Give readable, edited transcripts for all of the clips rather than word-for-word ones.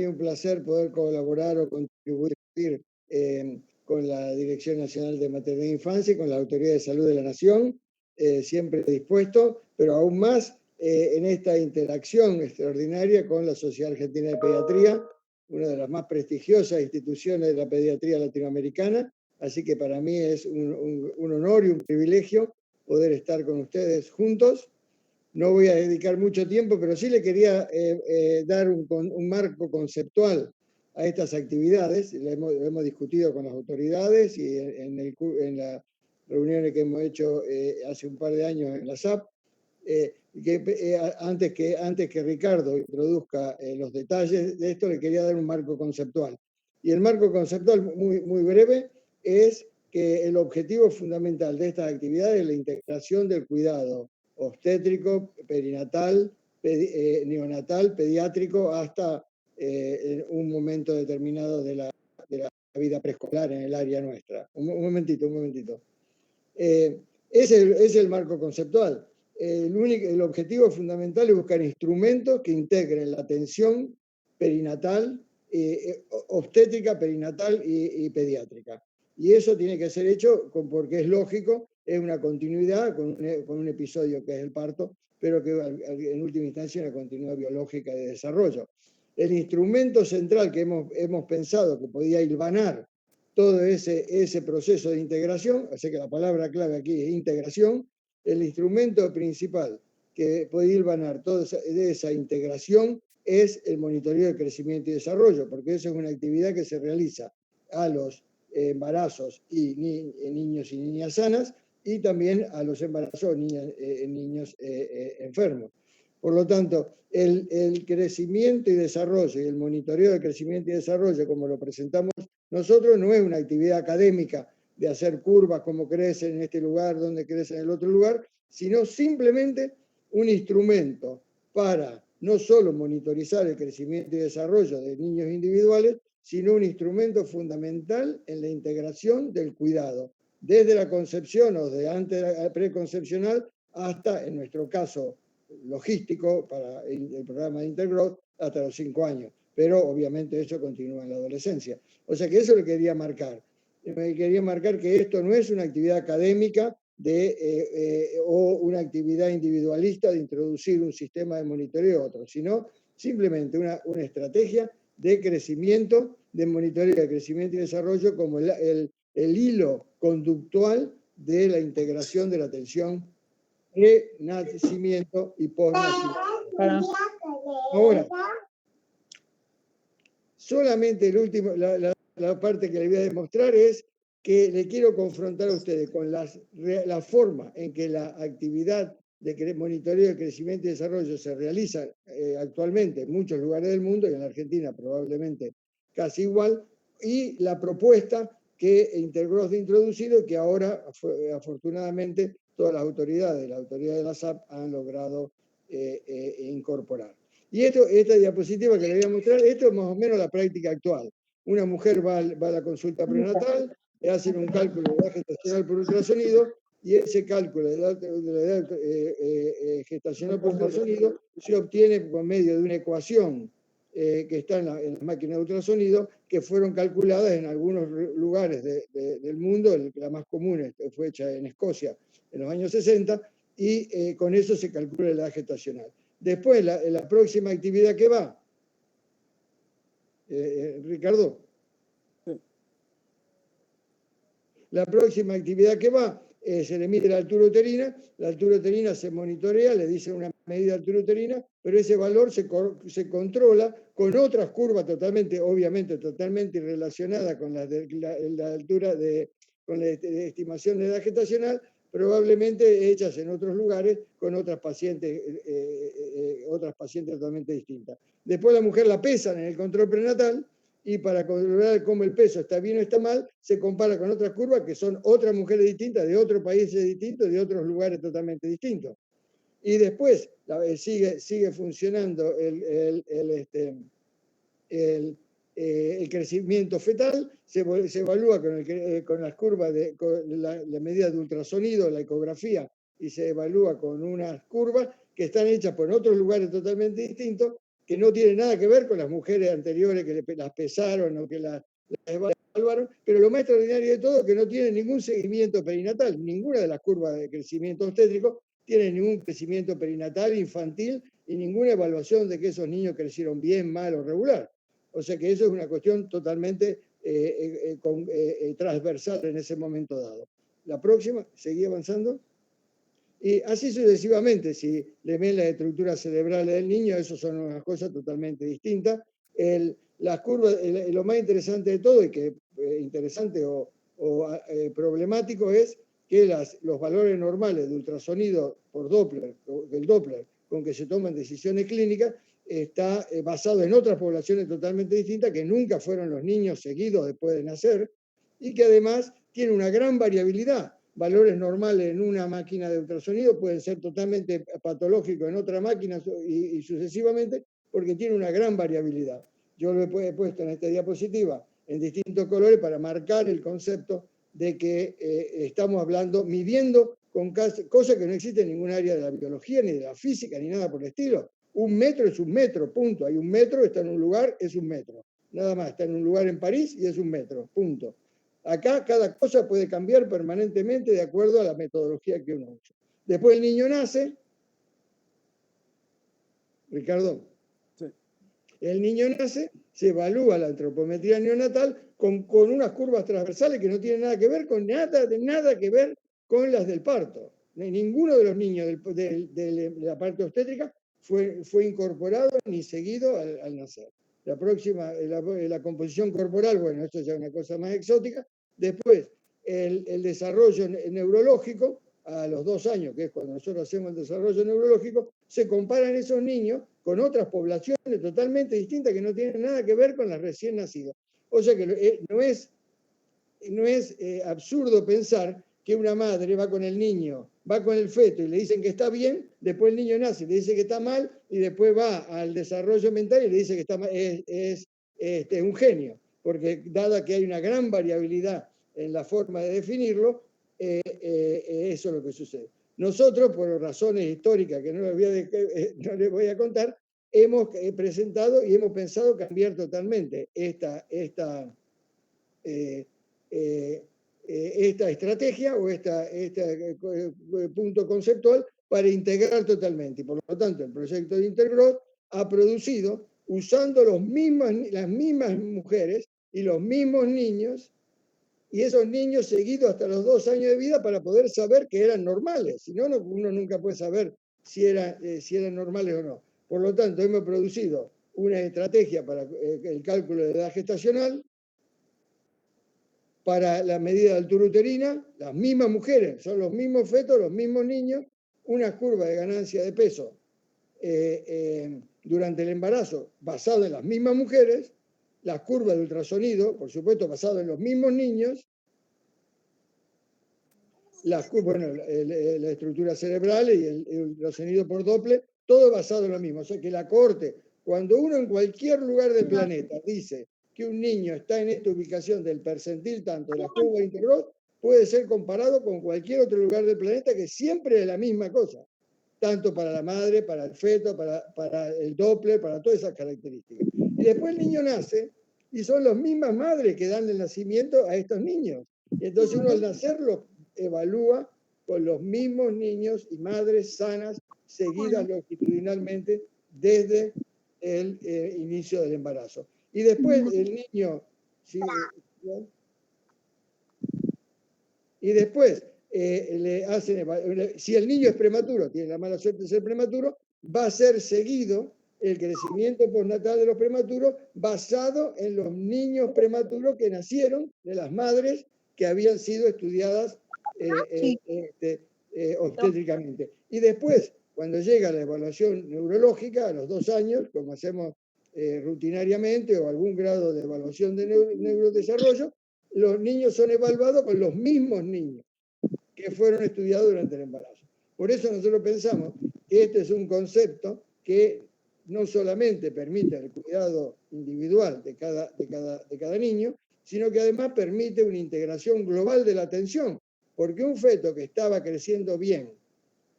un placer poder colaborar o contribuir con la Dirección Nacional de Maternidad e Infancia y con la Autoridad de Salud de la Nación, siempre dispuesto, pero aún más en esta interacción extraordinaria con la Sociedad Argentina de Pediatría, una de las más prestigiosas instituciones de la pediatría latinoamericana, así que para mí es un honor y un privilegio poder estar con ustedes juntos. No voy a dedicar mucho tiempo, pero sí le quería dar un marco conceptual a estas actividades. Lo hemos discutido con las autoridades y en las reuniones que hemos hecho hace un par de años en la SAP. Antes que Ricardo introduzca los detalles de esto, le quería dar un marco conceptual. Y el marco conceptual, muy breve, es que el objetivo fundamental de estas actividades es la integración del cuidado obstétrico, perinatal, neonatal, pediátrico, hasta un momento determinado de la vida preescolar en el área nuestra. Un momentito. Ese es el marco conceptual. El objetivo fundamental es buscar instrumentos que integren la atención perinatal, obstétrica, perinatal y pediátrica. Y eso tiene que ser hecho porque es lógico, es una continuidad con un episodio que es el parto, pero que en última instancia es una continuidad biológica de desarrollo. El instrumento central que hemos pensado que podía hilvanar todo ese proceso de integración, así que la palabra clave aquí es integración, el instrumento principal que puede hilvanar toda esa integración es el monitoreo de crecimiento y desarrollo, porque eso es una actividad que se realiza a los embarazos y niños y niñas sanas, y también a los embarazos niños enfermos. Por lo tanto, el crecimiento y desarrollo y el monitoreo de crecimiento y desarrollo, como lo presentamos nosotros, no es una actividad académica de hacer curvas, como crecen en este lugar, donde crecen en el otro lugar, sino simplemente un instrumento para no solo monitorizar el crecimiento y desarrollo de niños individuales, sino un instrumento fundamental en la integración del cuidado, desde la concepción o de antes preconcepcional hasta, en nuestro caso, logístico para el programa de Intergrowth, hasta los 5 años. Pero obviamente eso continúa en la adolescencia. O sea que eso le quería marcar. Me quería marcar que esto no es una actividad académica o una actividad individualista de introducir un sistema de monitoreo a otro, sino simplemente una estrategia de crecimiento, de monitoreo de crecimiento y desarrollo como el hilo conductual de la integración de la atención pre-nacimiento y post-nacimiento. Ahora, solamente la parte que le voy a demostrar es que le quiero confrontar a ustedes con la forma en que la actividad de monitoreo de crecimiento y desarrollo se realiza actualmente en muchos lugares del mundo, y en la Argentina probablemente casi igual, y la propuesta que Intergrowth ha introducido y que ahora, afortunadamente, todas las autoridades, la autoridad de la SAP, han logrado incorporar. Y esta diapositiva que le voy a mostrar, esto es más o menos la práctica actual. Una mujer va a la consulta prenatal, le hacen un cálculo de edad gestacional por ultrasonido, y ese cálculo de la edad gestacional por ultrasonido se obtiene por medio de una ecuación que está en la máquina de ultrasonido, que fueron calculadas en algunos lugares del mundo. La más común fue hecha en Escocia en los años 60, y con eso se calcula la edad gestacional. Después, la próxima actividad que va, Ricardo, la próxima actividad que va, se le mide la altura uterina se monitorea, le dice una medida de altura uterina, pero ese valor se controla con otras curvas obviamente totalmente relacionadas con la altura con la estimación de edad gestacional, probablemente hechas en otros lugares con otras pacientes totalmente distintas. Después la mujer la pesan en el control prenatal, y para controlar cómo el peso está bien o está mal, se compara con otras curvas que son otras mujeres distintas, de otros países distintos, de otros lugares totalmente distintos. Y después sigue funcionando el crecimiento fetal, se evalúa con las curvas, con la medida de ultrasonido, la ecografía, y se evalúa con unas curvas que están hechas por otros lugares totalmente distintos, que no tiene nada que ver con las mujeres anteriores que las pesaron o que las evaluaron, pero lo más extraordinario de todo es que no tiene ningún seguimiento perinatal, ninguna de las curvas de crecimiento obstétrico tiene ningún crecimiento perinatal infantil y ninguna evaluación de que esos niños crecieron bien, mal o regular. O sea que eso es una cuestión totalmente transversal en ese momento dado. La próxima, seguí avanzando. Y así sucesivamente, si le ven las estructuras cerebrales del niño, eso son unas cosas totalmente distintas. Las curvas, lo más interesante de todo, y que interesante o problemático, es que los valores normales de ultrasonido por Doppler, del Doppler, con que se toman decisiones clínicas, está basado en otras poblaciones totalmente distintas que nunca fueron los niños seguidos después de nacer y que además tiene una gran variabilidad. Valores normales en una máquina de ultrasonido pueden ser totalmente patológicos en otra máquina y sucesivamente porque tiene una gran variabilidad. Yo lo he puesto en esta diapositiva en distintos colores para marcar el concepto de que estamos hablando, midiendo con cosas que no existen en ningún área de la biología, ni de la física, ni nada por el estilo. Un metro es un metro, punto. Hay un metro, está en un lugar, es un metro. Nada más, está en un lugar en París y es un metro, punto. Acá cada cosa puede cambiar permanentemente de acuerdo a la metodología que uno usa. Después el niño nace. Ricardo. Sí. El niño nace, se evalúa la antropometría neonatal con unas curvas transversales que no tienen nada que ver con nada que ver con las del parto. Ninguno de los niños de la parte obstétrica fue incorporado ni seguido al nacer. La próxima, la composición corporal, bueno, esto ya es una cosa más exótica. Después, el desarrollo neurológico, a los 2 años, que es cuando nosotros hacemos el desarrollo neurológico, se comparan esos niños con otras poblaciones totalmente distintas que no tienen nada que ver con las recién nacidas. O sea que no es absurdo pensar que una madre va con el niño, va con el feto y le dicen que está bien, después el niño nace y le dice que está mal, y después va al desarrollo mental y le dice que está mal, es un genio, porque dada que hay una gran variabilidad en la forma de definirlo, eso es lo que sucede. Nosotros, por razones históricas que no les voy a contar, hemos presentado y hemos pensado cambiar totalmente esta estrategia o este punto conceptual para integrar totalmente. Y por lo tanto, el proyecto de Intergrowth ha producido, usando las mismas mujeres y los mismos niños, y esos niños seguidos hasta los 2 años de vida para poder saber que eran normales. Si no, uno nunca puede saber si eran normales o no. Por lo tanto, hemos producido una estrategia para el cálculo de edad gestacional, para la medida de altura uterina, las mismas mujeres, son los mismos fetos, los mismos niños, una curva de ganancia de peso durante el embarazo basado en las mismas mujeres, las curvas de ultrasonido, por supuesto, basado en los mismos niños, la estructura cerebral y el ultrasonido por Doppler, todo basado en lo mismo. O sea que la cohorte, cuando uno en cualquier lugar del planeta dice que un niño está en esta ubicación del percentil tanto de la curva de Intergrowth, puede ser comparado con cualquier otro lugar del planeta que siempre es la misma cosa, tanto para la madre, para el feto, para el Doppler, para todas esas características. Y después el niño nace y son las mismas madres que dan el nacimiento a estos niños. Y entonces uno al nacerlo evalúa con los mismos niños y madres sanas seguidas longitudinalmente desde el inicio del embarazo. Y después el niño, y después le hacen, si el niño es prematuro, tiene la mala suerte de ser prematuro, va a ser seguido el crecimiento postnatal de los prematuros basado en los niños prematuros que nacieron de las madres que habían sido estudiadas obstétricamente. Y después, cuando llega la evaluación neurológica, a los 2 años, como hacemos rutinariamente, o algún grado de evaluación de neurodesarrollo, los niños son evaluados con los mismos niños que fueron estudiados durante el embarazo. Por eso nosotros pensamos que este es un concepto que no solamente permite el cuidado individual de cada niño, sino que además permite una integración global de la atención, porque un feto que estaba creciendo bien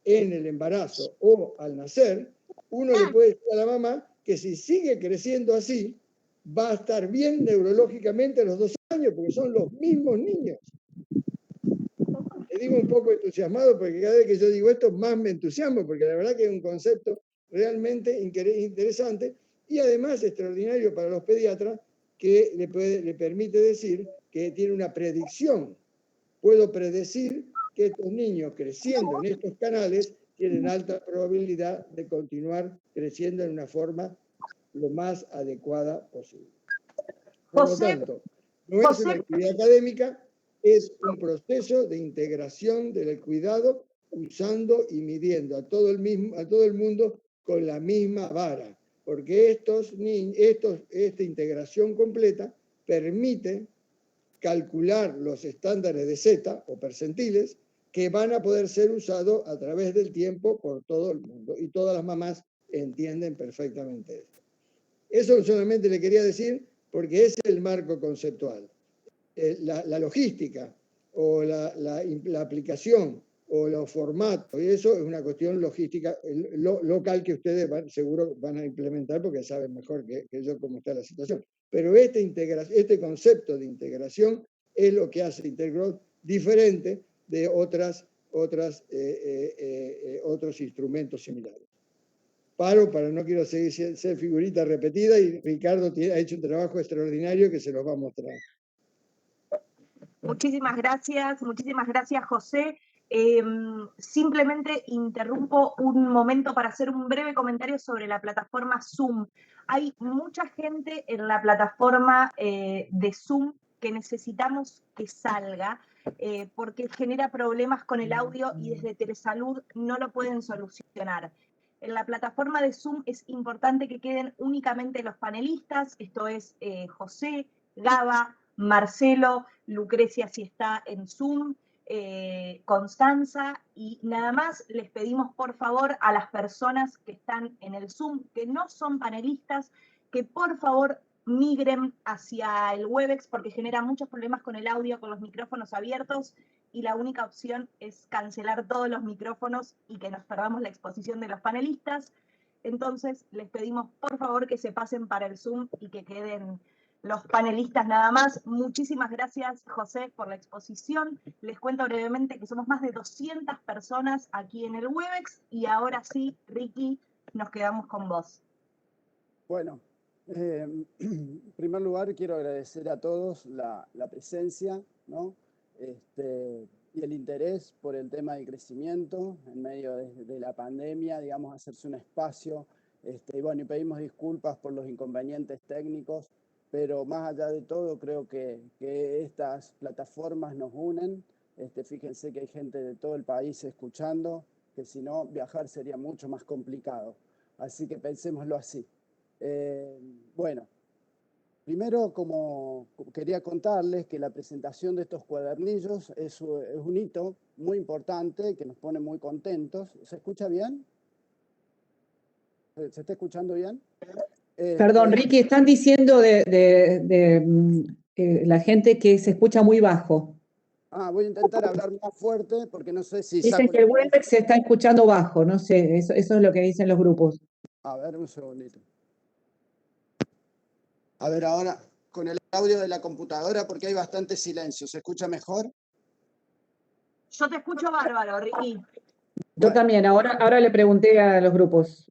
en el embarazo o al nacer, uno le puede decir a la mamá que si sigue creciendo así, va a estar bien neurológicamente a los 2 años, porque son los mismos niños. Te digo un poco entusiasmado, porque cada vez que yo digo esto, más me entusiasmo, porque la verdad que es un concepto realmente interesante y además extraordinario para los pediatras, que le permite decir que tiene una predicción. Puedo predecir que estos niños creciendo en estos canales tienen alta probabilidad de continuar creciendo en una forma lo más adecuada posible. Por lo tanto, no es una actividad académica, es un proceso de integración del cuidado usando y midiendo a todo el mundo con la misma vara, porque esta integración completa permite calcular los estándares de Z o percentiles que van a poder ser usados a través del tiempo por todo el mundo. Y todas las mamás entienden perfectamente esto. Eso solamente le quería decir porque es el marco conceptual. La logística o la aplicación o los formatos, y eso es una cuestión logística local que ustedes seguro van a implementar porque saben mejor que yo cómo está la situación. Pero este concepto de integración es lo que hace Intergrowth diferente de otros instrumentos similares. Para no quiero seguir ser figurita repetida, y Ricardo ha hecho un trabajo extraordinario que se los va a mostrar. Muchísimas gracias, José. Simplemente interrumpo un momento para hacer un breve comentario sobre la plataforma Zoom. Hay mucha gente en la plataforma de Zoom que necesitamos que salga porque genera problemas con el audio y desde Telesalud no lo pueden solucionar. En la plataforma de Zoom es importante que queden únicamente los panelistas, esto es José, Gaba, Marcelo, Lucrecia si está en Zoom, Constanza, y nada más les pedimos por favor a las personas que están en el Zoom, que no son panelistas, que por favor migren hacia el Webex porque genera muchos problemas con el audio, con los micrófonos abiertos, y la única opción es cancelar todos los micrófonos y que nos perdamos la exposición de los panelistas. Entonces les pedimos por favor que se pasen para el Zoom y que queden los panelistas nada más. Muchísimas gracias, José, por la exposición. Les cuento brevemente que somos más de 200 personas aquí en el Webex y ahora sí, Ricky, nos quedamos con vos. Bueno, en primer lugar quiero agradecer a todos la presencia, ¿no? Y el interés por el tema del crecimiento en medio de la pandemia, digamos, hacerse un espacio. Y bueno, y pedimos disculpas por los inconvenientes técnicos, pero más allá de todo, creo que estas plataformas nos unen. Fíjense que hay gente de todo el país escuchando, que si no, viajar sería mucho más complicado. Así que pensémoslo así. Bueno, primero, como quería contarles que la presentación de estos cuadernillos es un hito muy importante que nos pone muy contentos. ¿Se escucha bien? ¿Se está escuchando bien? Perdón, Ricky, están diciendo la gente que se escucha muy bajo. Voy a intentar hablar más fuerte porque no sé si... Dicen que el Webex se está escuchando bajo, no sé, eso es lo que dicen los grupos. A ver, un segundito. A ver, ahora con el audio de la computadora porque hay bastante silencio. ¿Se escucha mejor? Yo te escucho bárbaro, Ricky. Yo también, ahora le pregunté a los grupos.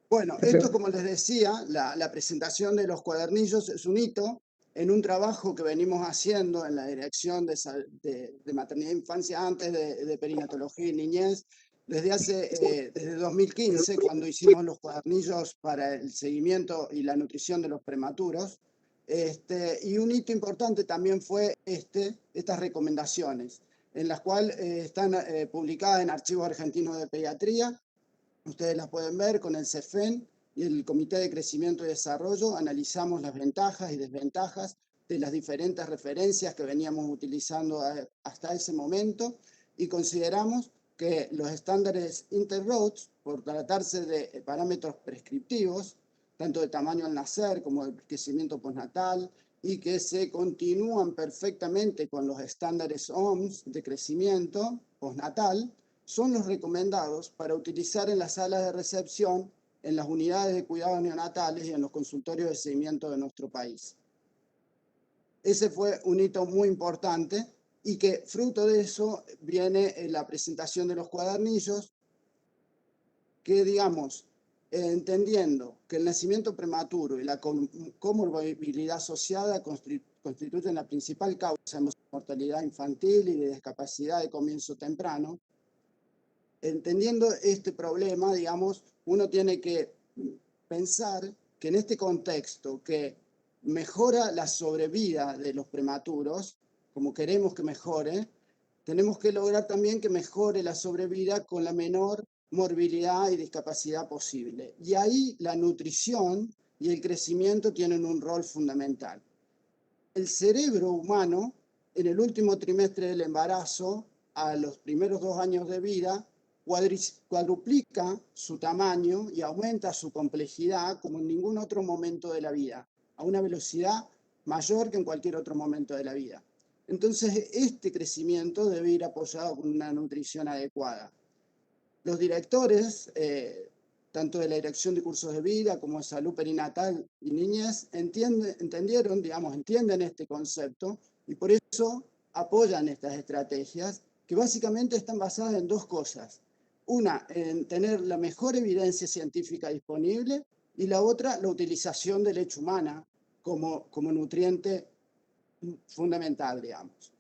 Bueno, esto, como les decía, la presentación de los cuadernillos es un hito en un trabajo que venimos haciendo en la Dirección de Maternidad e Infancia, antes de Perinatología y Niñez, desde 2015, cuando hicimos los cuadernillos para el seguimiento y la nutrición de los prematuros. Y un hito importante también fue estas recomendaciones, en las cuales están publicadas en Archivos Argentinos de Pediatría. Ustedes las pueden ver con el CEFEN y el Comité de Crecimiento y Desarrollo. Analizamos las ventajas y desventajas de las diferentes referencias que veníamos utilizando hasta ese momento y consideramos que los estándares Intergrowth, por tratarse de parámetros prescriptivos, tanto de tamaño al nacer como de crecimiento postnatal, y que se continúan perfectamente con los estándares OMS de crecimiento postnatal, son los recomendados para utilizar en las salas de recepción en las unidades de cuidados neonatales y en los consultorios de seguimiento de nuestro país. Ese fue un hito muy importante y que fruto de eso viene la presentación de los cuadernillos que, digamos, entendiendo que el nacimiento prematuro y la comorbilidad asociada constituyen la principal causa de mortalidad infantil y de discapacidad de comienzo temprano, entendiendo este problema, digamos, uno tiene que pensar que en este contexto que mejora la sobrevida de los prematuros, como queremos que mejore, tenemos que lograr también que mejore la sobrevida con la menor morbilidad y discapacidad posible. Y ahí la nutrición y el crecimiento tienen un rol fundamental. El cerebro humano, en el último trimestre del embarazo, a los primeros 2 años de vida, cuadruplica su tamaño y aumenta su complejidad como en ningún otro momento de la vida, a una velocidad mayor que en cualquier otro momento de la vida. Entonces, este crecimiento debe ir apoyado con una nutrición adecuada. Los directores, tanto de la Dirección de Cursos de Vida como de Salud Perinatal y Niñez, entienden este concepto y por eso apoyan estas estrategias que básicamente están basadas en 2 cosas. Una, en tener la mejor evidencia científica disponible y la otra, la utilización de leche humana como nutriente fundamental, digamos.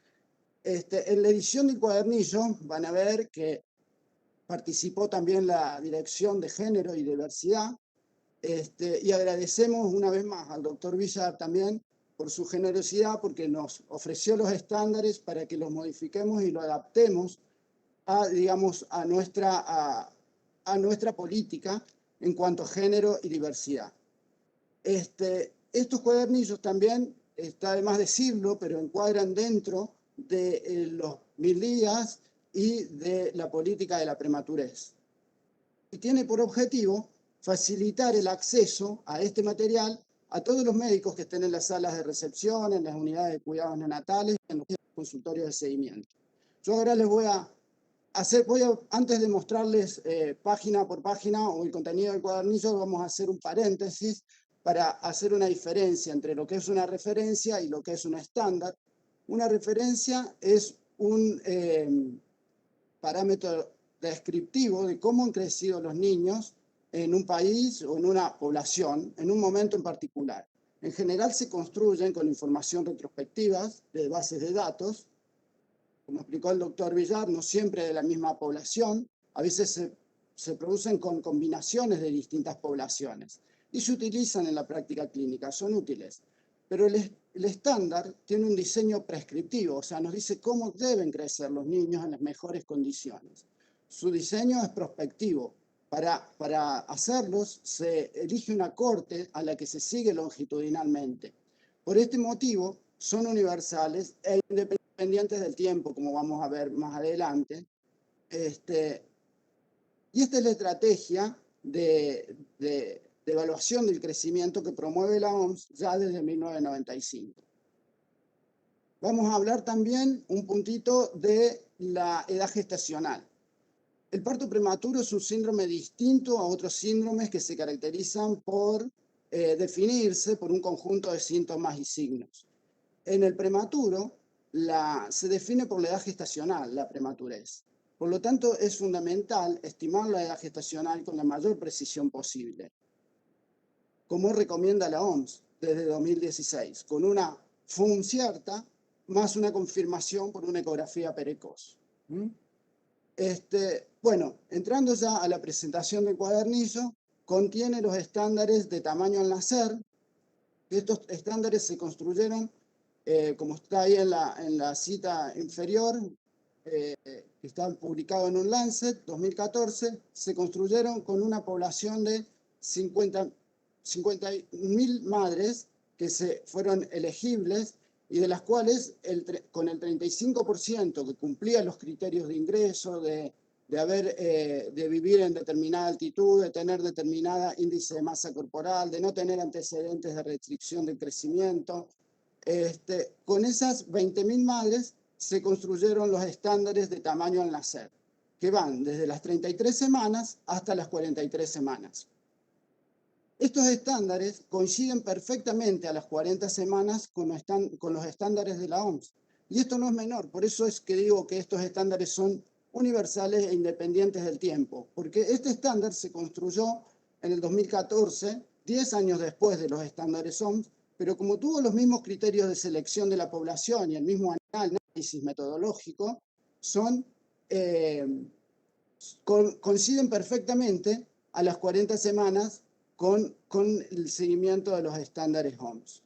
En la edición del cuadernillo van a ver que participó también la Dirección de Género y Diversidad, y agradecemos una vez más al doctor Villar también por su generosidad, porque nos ofreció los estándares para que los modifiquemos y lo adaptemos a, digamos, a nuestra política en cuanto a género y diversidad. Estos cuadernillos también, está de más decirlo, pero encuadran dentro de los 1000 días y de la política de la prematurez. Y tiene por objetivo facilitar el acceso a este material a todos los médicos que estén en las salas de recepción, en las unidades de cuidados neonatales, en los consultorios de seguimiento. Yo ahora les voy a antes de mostrarles página por página o el contenido del cuadernillo, vamos a hacer un paréntesis para hacer una diferencia entre lo que es una referencia y lo que es un estándar. Una referencia es un parámetro descriptivo de cómo han crecido los niños en un país o en una población en un momento en particular. En general se construyen con información retrospectiva de bases de datos, como explicó el doctor Villar, no siempre de la misma población, a veces se producen con combinaciones de distintas poblaciones y se utilizan en la práctica clínica, son útiles. Pero el estándar tiene un diseño prescriptivo, o sea, nos dice cómo deben crecer los niños en las mejores condiciones. Su diseño es prospectivo. Para hacerlos se elige una corte a la que se sigue longitudinalmente. Por este motivo, son universales e independientes del tiempo, como vamos a ver más adelante. Y esta es la estrategia de evaluación del crecimiento que promueve la OMS ya desde 1995. Vamos a hablar también un puntito de la edad gestacional. El parto prematuro es un síndrome distinto a otros síndromes que se caracterizan por definirse por un conjunto de síntomas y signos. En el prematuro se define por la edad gestacional, la prematurez. Por lo tanto, es fundamental estimar la edad gestacional con la mayor precisión posible, como recomienda la OMS desde 2016, con una FUM cierta más una confirmación por una ecografía precoz. Bueno, entrando ya a la presentación del cuadernillo, contiene los estándares de tamaño al nacer. Estos estándares se construyeron, como está ahí en la cita inferior, que está publicado en un Lancet, 2014, se construyeron con una población de 50.000 madres que fueron elegibles y de las cuales con el 35% que cumplía los criterios de ingreso, de vivir en determinada altitud, de tener determinada índice de masa corporal, de no tener antecedentes de restricción del crecimiento. Con esas 20.000 madres se construyeron los estándares de tamaño al nacer, que van desde las 33 semanas hasta las 43 semanas. Estos estándares coinciden perfectamente a las 40 semanas con los estándares de la OMS. Y esto no es menor, por eso es que digo que estos estándares son universales e independientes del tiempo, porque este estándar se construyó en el 2014, 10 años después de los estándares OMS, pero como tuvo los mismos criterios de selección de la población y el mismo análisis metodológico, coinciden perfectamente a las 40 semanas con el seguimiento de los estándares OMS.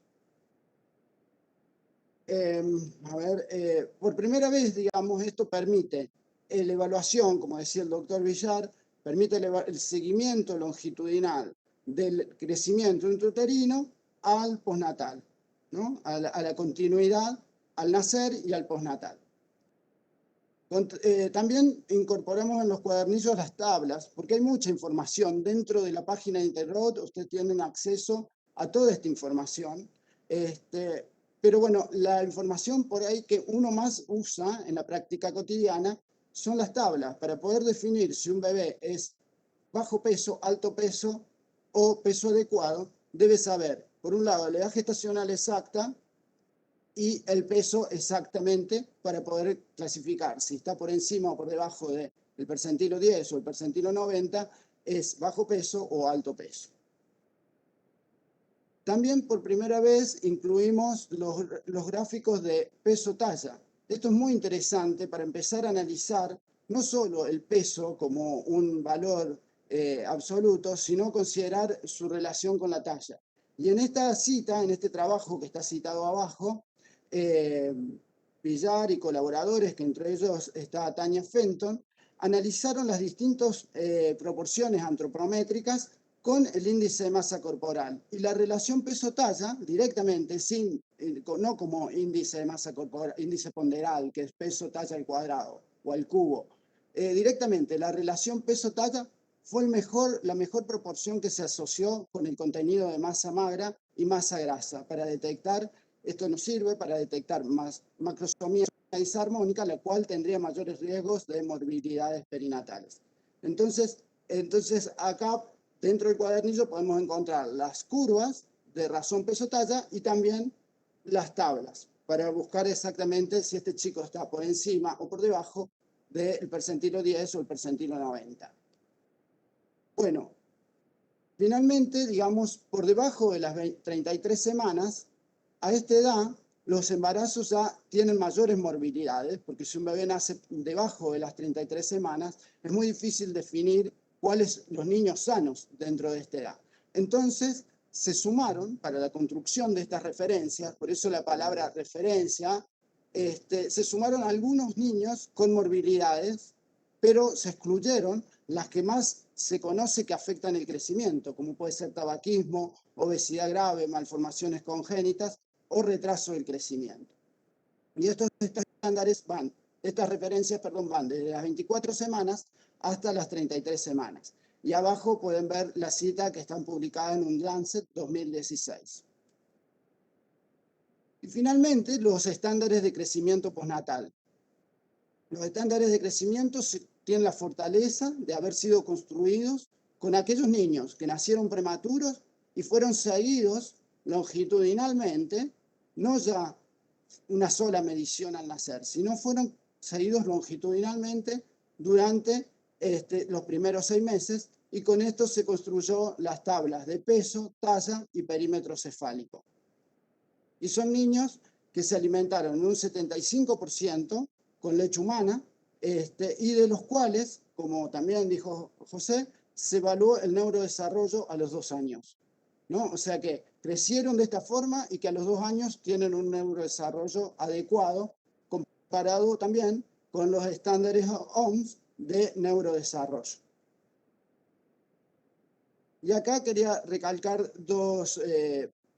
Por primera vez, digamos, esto permite la evaluación, como decía el doctor Villar, permite el seguimiento longitudinal del crecimiento intrauterino al postnatal, ¿no? a la continuidad al nacer y al postnatal. También incorporamos en los cuadernillos las tablas, porque hay mucha información dentro de la página de Interroad. Ustedes tienen acceso a toda esta información. Pero bueno, la información por ahí que uno más usa en la práctica cotidiana son las tablas para poder definir si un bebé es bajo peso, alto peso o peso adecuado. Debe saber, por un lado, la edad gestacional exacta y el peso exactamente para poder clasificar. Si está por encima o por debajo del percentilo 10 o el percentilo 90, es bajo peso o alto peso. También por primera vez incluimos los gráficos de peso-talla. Esto es muy interesante para empezar a analizar no solo el peso como un valor absoluto, sino considerar su relación con la talla. Y en esta cita, en este trabajo que está citado abajo, Villar y colaboradores, que entre ellos está Tania Fenton, analizaron las distintas proporciones antropométricas con el índice de masa corporal. Y la relación peso-talla, directamente, no como índice de masa corporal, índice ponderal, que es peso-talla al cuadrado o al cubo. Directamente, la relación peso-talla fue la mejor proporción que se asoció con el contenido de masa magra y masa grasa para detectar. Esto nos sirve para detectar macrosomía disarmónica, la cual tendría mayores riesgos de morbilidades perinatales. Entonces acá, dentro del cuadernillo, podemos encontrar las curvas de razón peso-talla y también las tablas para buscar exactamente si este chico está por encima o por debajo del percentilo 10 o el percentilo 90. Bueno, finalmente, digamos, por debajo de las 33 semanas, a esta edad, los embarazos ya tienen mayores morbilidades, porque si un bebé nace debajo de las 33 semanas, es muy difícil definir cuáles los niños sanos dentro de esta edad. Entonces, se sumaron para la construcción de estas referencias, por eso la palabra referencia, se sumaron algunos niños con morbilidades, pero se excluyeron las que más se conoce que afectan el crecimiento, como puede ser tabaquismo, obesidad grave, malformaciones congénitas o retraso del crecimiento. Y estas referencias van desde las 24 semanas hasta las 33 semanas. Y abajo pueden ver la cita que están publicadas en un Lancet 2016. Y finalmente, los estándares de crecimiento postnatal. Los estándares de crecimiento tienen la fortaleza de haber sido construidos con aquellos niños que nacieron prematuros y fueron seguidos longitudinalmente, no ya una sola medición al nacer, sino fueron seguidos longitudinalmente durante los primeros 6 meses, y con esto se construyó las tablas de peso, talla y perímetro cefálico. Y son niños que se alimentaron en un 75% con leche humana, y de los cuales, como también dijo José, se evaluó el neurodesarrollo a los 2 años, ¿no? O sea que crecieron de esta forma y que a los 2 años tienen un neurodesarrollo adecuado, comparado también con los estándares OMS de neurodesarrollo. Y acá quería recalcar 2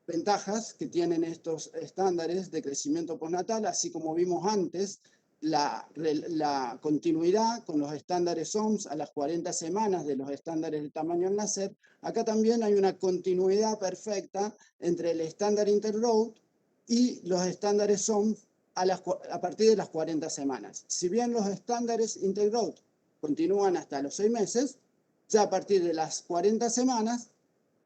ventajas que tienen estos estándares de crecimiento postnatal, así como vimos antes, la continuidad con los estándares OMS a las 40 semanas de los estándares de tamaño al nacer. Acá también hay una continuidad perfecta entre el estándar Interroad y los estándares OMS a partir de las 40 semanas. Si bien los estándares Interroad continúan hasta los 6 meses, ya a partir de las 40 semanas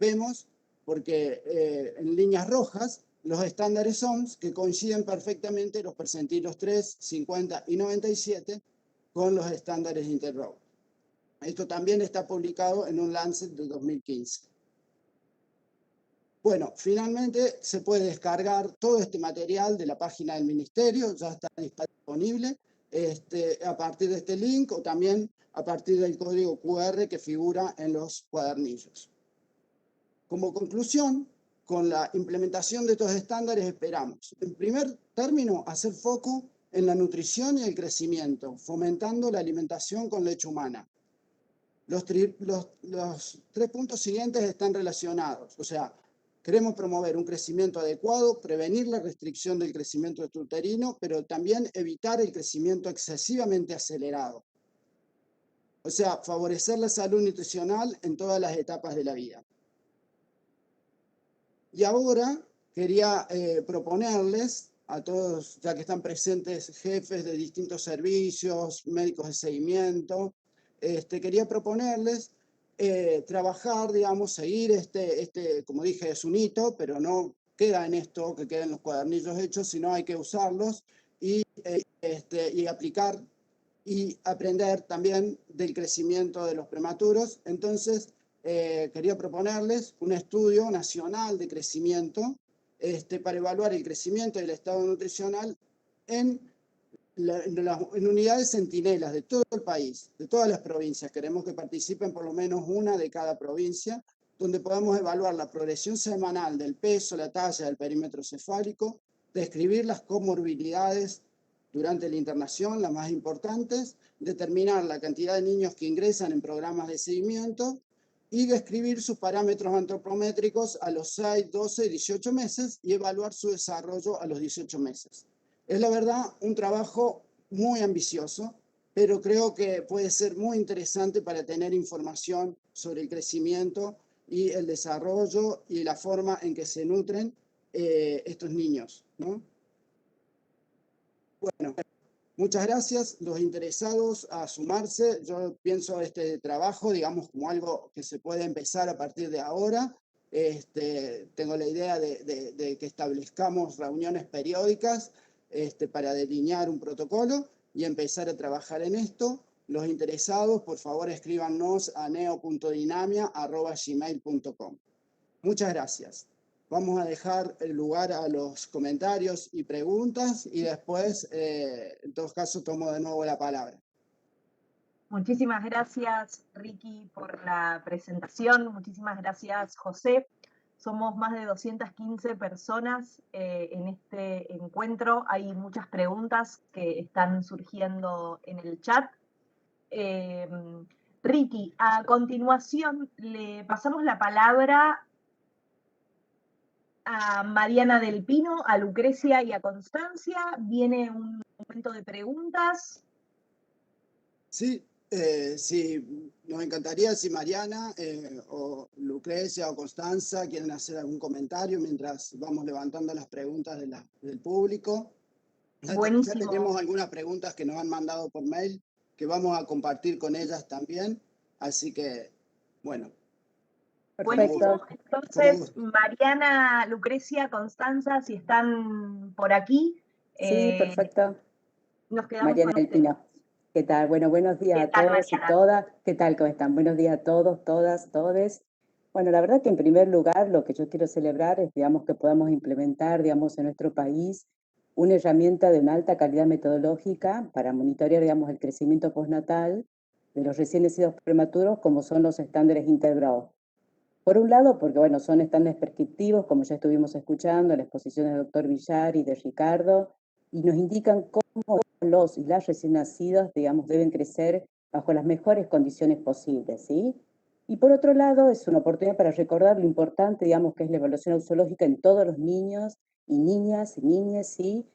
vemos, porque en líneas rojas, los estándares OMS que coinciden perfectamente los percentilos 3, 50 y 97 con los estándares Interrow. Esto también está publicado en un Lancet del 2015. Bueno, finalmente se puede descargar todo este material de la página del Ministerio, ya está disponible a partir de este link o también a partir del código QR que figura en los cuadernillos. Como conclusión, con la implementación de estos estándares esperamos, en primer término, hacer foco en la nutrición y el crecimiento, fomentando la alimentación con leche humana. Los 3 puntos siguientes están relacionados, o sea, queremos promover un crecimiento adecuado, prevenir la restricción del crecimiento extrauterino, pero también evitar el crecimiento excesivamente acelerado. O sea, favorecer la salud nutricional en todas las etapas de la vida. Y ahora quería proponerles a todos, ya que están presentes jefes de distintos servicios, médicos de seguimiento, quería proponerles trabajar, digamos, seguir como dije, es un hito, pero no queda en esto que queden los cuadernillos hechos, sino hay que usarlos y aplicar y aprender también del crecimiento de los prematuros. Entonces, quería proponerles un estudio nacional de crecimiento para evaluar el crecimiento y el estado nutricional en unidades centinelas de todo el país, de todas las provincias. Queremos que participen por lo menos una de cada provincia, donde podamos evaluar la progresión semanal del peso, la talla, del perímetro cefálico, describir las comorbilidades durante la internación, las más importantes, determinar la cantidad de niños que ingresan en programas de seguimiento y describir sus parámetros antropométricos a los 6, 12 y 18 meses y evaluar su desarrollo a los 18 meses. Es la verdad un trabajo muy ambicioso, pero creo que puede ser muy interesante para tener información sobre el crecimiento y el desarrollo y la forma en que se nutren estos niños, ¿no? Bueno, muchas gracias. Los interesados a sumarse, yo pienso este trabajo, digamos, como algo que se puede empezar a partir de ahora. Tengo la idea de que establezcamos reuniones periódicas para delinear un protocolo y empezar a trabajar en esto. Los interesados, por favor, escríbanos a neo.dinamia@gmail.com. Muchas gracias. Vamos a dejar el lugar a los comentarios y preguntas y después, en todo caso, tomo de nuevo la palabra. Muchísimas gracias, Ricky, por la presentación. Muchísimas gracias, José. Somos más de 215 personas en este encuentro. Hay muchas preguntas que están surgiendo en el chat. Ricky, a continuación le pasamos la palabra a Mariana del Pino, a Lucrecia y a Constancia. Viene un momento de preguntas. Sí, nos encantaría si Mariana o Lucrecia o Constanza quieren hacer algún comentario mientras vamos levantando las preguntas del público. Buenísimo. Ya tenemos algunas preguntas que nos han mandado por mail que vamos a compartir con ellas también. Así que, bueno. Buenísimo. Entonces, Mariana, Lucrecia, Constanza, si están por aquí. Sí, perfecto. Nos quedamos Mariana con del Pino. ¿Qué tal? Bueno, buenos días a todos y todas. ¿Qué tal? ¿Cómo están? Buenos días a todos, todas, todes. Bueno, la verdad que en primer lugar lo que yo quiero celebrar es, digamos, que podamos implementar, digamos, en nuestro país una herramienta de una alta calidad metodológica para monitorear, digamos, el crecimiento postnatal de los recién nacidos prematuros, como son los estándares Interbrow. Por un lado, porque, bueno, son estándares prescriptivos, como ya estuvimos escuchando en la exposición del doctor Villar y de Ricardo, y nos indican cómo los y las recién nacidos, digamos, deben crecer bajo las mejores condiciones posibles, ¿sí? Y por otro lado, es una oportunidad para recordar lo importante, digamos, que es la evaluación ausológica en todos los niños y niñas, ¿sí?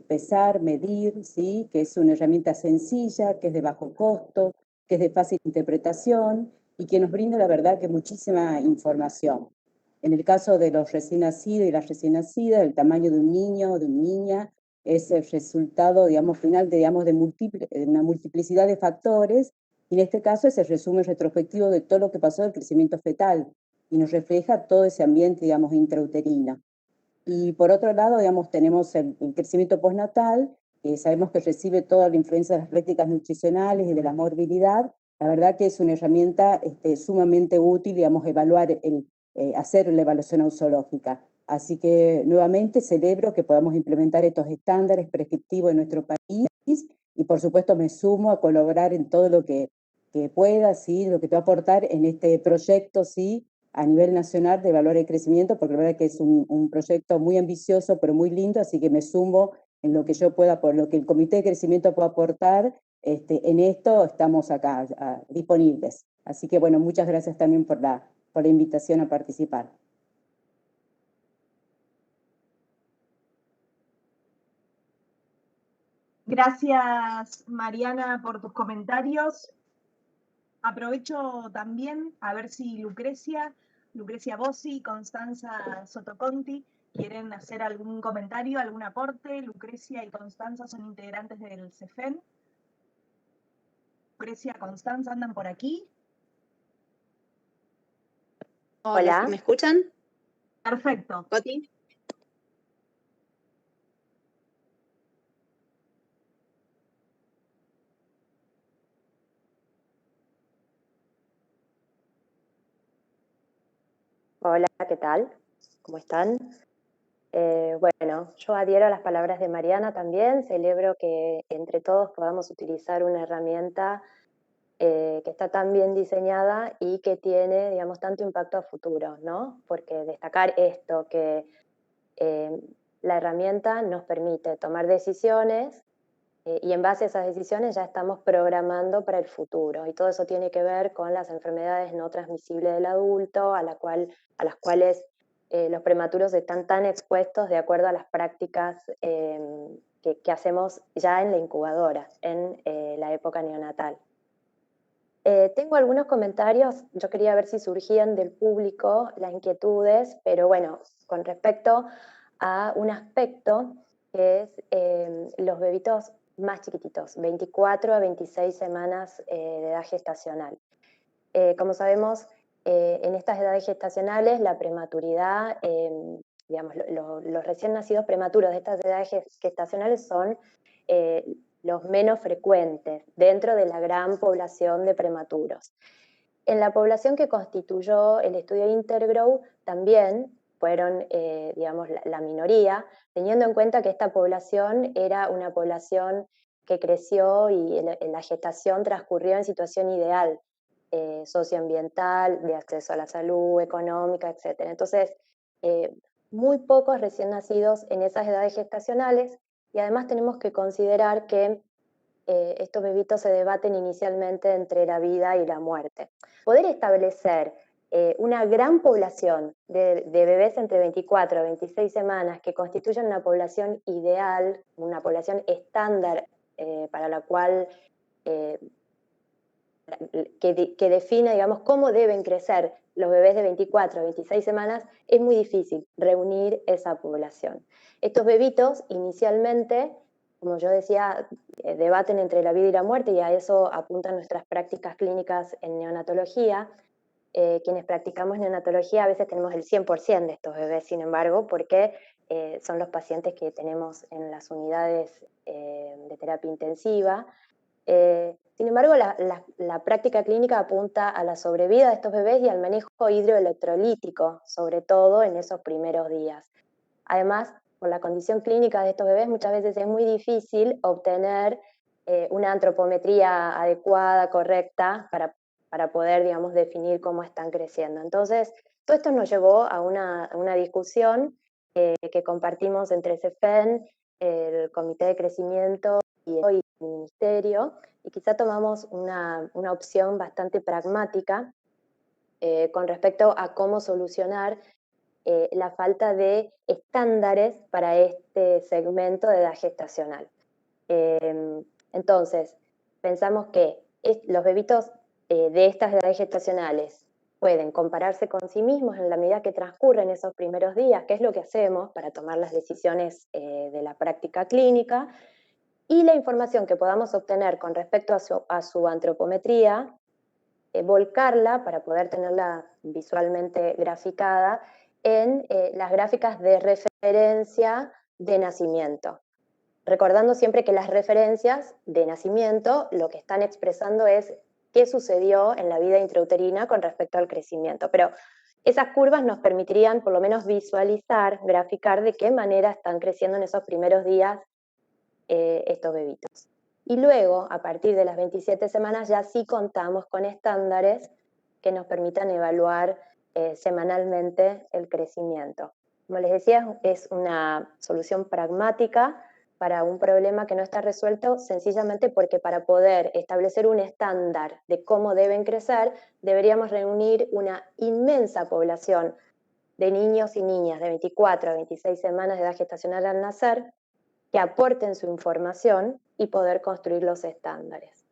Pesar, medir, ¿sí? Que es una herramienta sencilla, que es de bajo costo, que es de fácil interpretación y que nos brinda, la verdad, que muchísima información. En el caso de los recién nacidos y las recién nacidas, el tamaño de un niño o de una niña es el resultado, digamos, final de una multiplicidad de factores, y en este caso es el resumen retrospectivo de todo lo que pasó del crecimiento fetal. y nos refleja todo ese ambiente, digamos, intrauterino. Y por otro lado, digamos, tenemos el crecimiento postnatal, que sabemos que recibe toda la influencia de las prácticas nutricionales y de la morbilidad. La verdad que es una herramienta sumamente útil, digamos, evaluar hacer la evaluación ausológica. Así que nuevamente celebro que podamos implementar estos estándares prescriptivos en nuestro país y por supuesto me sumo a colaborar en todo lo que pueda, ¿sí? Lo que te va a aportar en este proyecto, ¿sí? A nivel nacional de valor de crecimiento, porque la verdad que es un proyecto muy ambicioso, pero muy lindo, así que me sumo en lo que yo pueda, por lo que el Comité de Crecimiento pueda aportar, en esto estamos acá disponibles. Así que bueno, muchas gracias también por la invitación a participar. Gracias, Mariana, por tus comentarios. Aprovecho también a ver si Lucrecia Bossi y Constanza Sotoconti quieren hacer algún comentario, algún aporte. Lucrecia y Constanza son integrantes del CEFEN. Lucrecia, Constanza, ¿andan por aquí? Hola, ¿me escuchan? Perfecto. ¿Coti? Hola, ¿qué tal? ¿Cómo están? Bueno, yo adhiero a las palabras de Mariana también. Celebro que entre todos podamos utilizar una herramienta que está tan bien diseñada y que tiene, digamos, tanto impacto a futuro, ¿no? Porque destacar esto, que la herramienta nos permite tomar decisiones y en base a esas decisiones ya estamos programando para el futuro. Y todo eso tiene que ver con las enfermedades no transmisibles del adulto, a las cuales los prematuros están tan expuestos de acuerdo a las prácticas que hacemos ya en la incubadora, en la época neonatal. Tengo algunos comentarios, yo quería ver si surgían del público las inquietudes, pero bueno, con respecto a un aspecto que es los bebitos más chiquititos, 24 a 26 semanas de edad gestacional. Como sabemos, en estas edades gestacionales la prematuridad, digamos, los recién nacidos prematuros de estas edades gestacionales son los menos frecuentes dentro de la gran población de prematuros. En la población que constituyó el estudio Intergrow también fueron, digamos, la minoría, teniendo en cuenta que esta población era una población que creció y la gestación transcurrió en situación ideal, socioambiental, de acceso a la salud, económica, etc. Entonces, muy pocos recién nacidos en esas edades gestacionales, y además tenemos que considerar que estos bebitos se debaten inicialmente entre la vida y la muerte. Poder establecer una gran población de bebés entre 24 a 26 semanas que constituyen una población ideal, una población estándar para la cual que define, digamos, cómo deben crecer los bebés de 24 a 26 semanas, es muy difícil reunir esa población. Estos bebitos inicialmente, como yo decía, debaten entre la vida y la muerte, y a eso apuntan nuestras prácticas clínicas en neonatología. Quienes practicamos neonatología a veces tenemos el 100% de estos bebés, sin embargo, porque son los pacientes que tenemos en las unidades de terapia intensiva. Sin embargo, la práctica clínica apunta a la sobrevida de estos bebés y al manejo hidroelectrolítico, sobre todo en esos primeros días. Además, por la condición clínica de estos bebés, muchas veces es muy difícil obtener una antropometría adecuada, correcta, para poder, digamos, definir cómo están creciendo. Entonces, todo esto nos llevó a una discusión que compartimos entre CEFEN, el Comité de Crecimiento y el Ministerio, y quizá tomamos una opción bastante pragmática con respecto a cómo solucionar la falta de estándares para este segmento de edad gestacional. Entonces, pensamos que los bebitos de estas edades gestacionales pueden compararse con sí mismos en la medida que transcurren esos primeros días, que es lo que hacemos para tomar las decisiones de la práctica clínica, y la información que podamos obtener con respecto a su antropometría volcarla para poder tenerla visualmente graficada en las gráficas de referencia de nacimiento. Recordando siempre que las referencias de nacimiento lo que están expresando es qué sucedió en la vida intrauterina con respecto al crecimiento. Pero esas curvas nos permitirían por lo menos visualizar, graficar de qué manera están creciendo en esos primeros días estos bebitos. Y luego, a partir de las 27 semanas, ya sí contamos con estándares que nos permitan evaluar semanalmente el crecimiento. Como les decía, es una solución pragmática para un problema que no está resuelto, sencillamente porque para poder establecer un estándar de cómo deben crecer, deberíamos reunir una inmensa población de niños y niñas de 24 a 26 semanas de edad gestacional al nacer, que aporten su información y poder construir los estándares.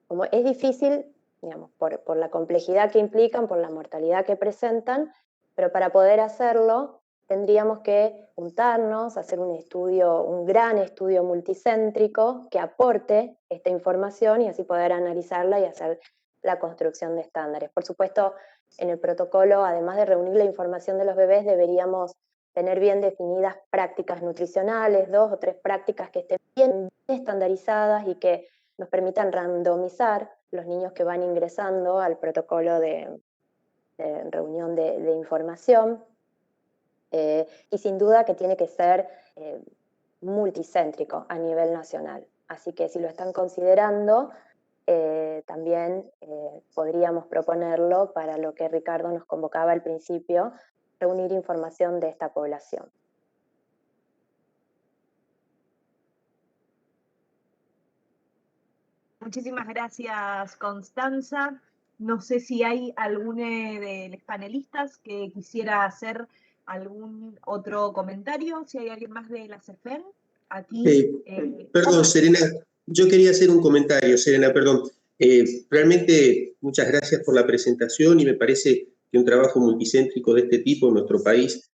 Como es difícil, digamos, por la complejidad que implican, por la mortalidad que presentan, pero para poder hacerlo tendríamos que juntarnos, hacer un gran estudio multicéntrico que aporte esta información y así poder analizarla y hacer la construcción de estándares. Por supuesto, en el protocolo, además de reunir la información de los bebés, deberíamos tener bien definidas prácticas nutricionales, 2 o 3 prácticas que estén bien estandarizadas y que nos permitan randomizar los niños que van ingresando al protocolo de reunión de información. Y sin duda que tiene que ser multicéntrico a nivel nacional. Así que si lo están considerando, también podríamos proponerlo para lo que Ricardo nos convocaba al principio, reunir información de esta población. Muchísimas gracias, Constanza. No sé si hay alguno de los panelistas que quisiera hacer algún otro comentario, si hay alguien más de la CEFEN. Aquí. Perdón, Serena, yo quería hacer un comentario, Serena, perdón. Realmente muchas gracias por la presentación y me parece que un trabajo multicéntrico de este tipo en nuestro país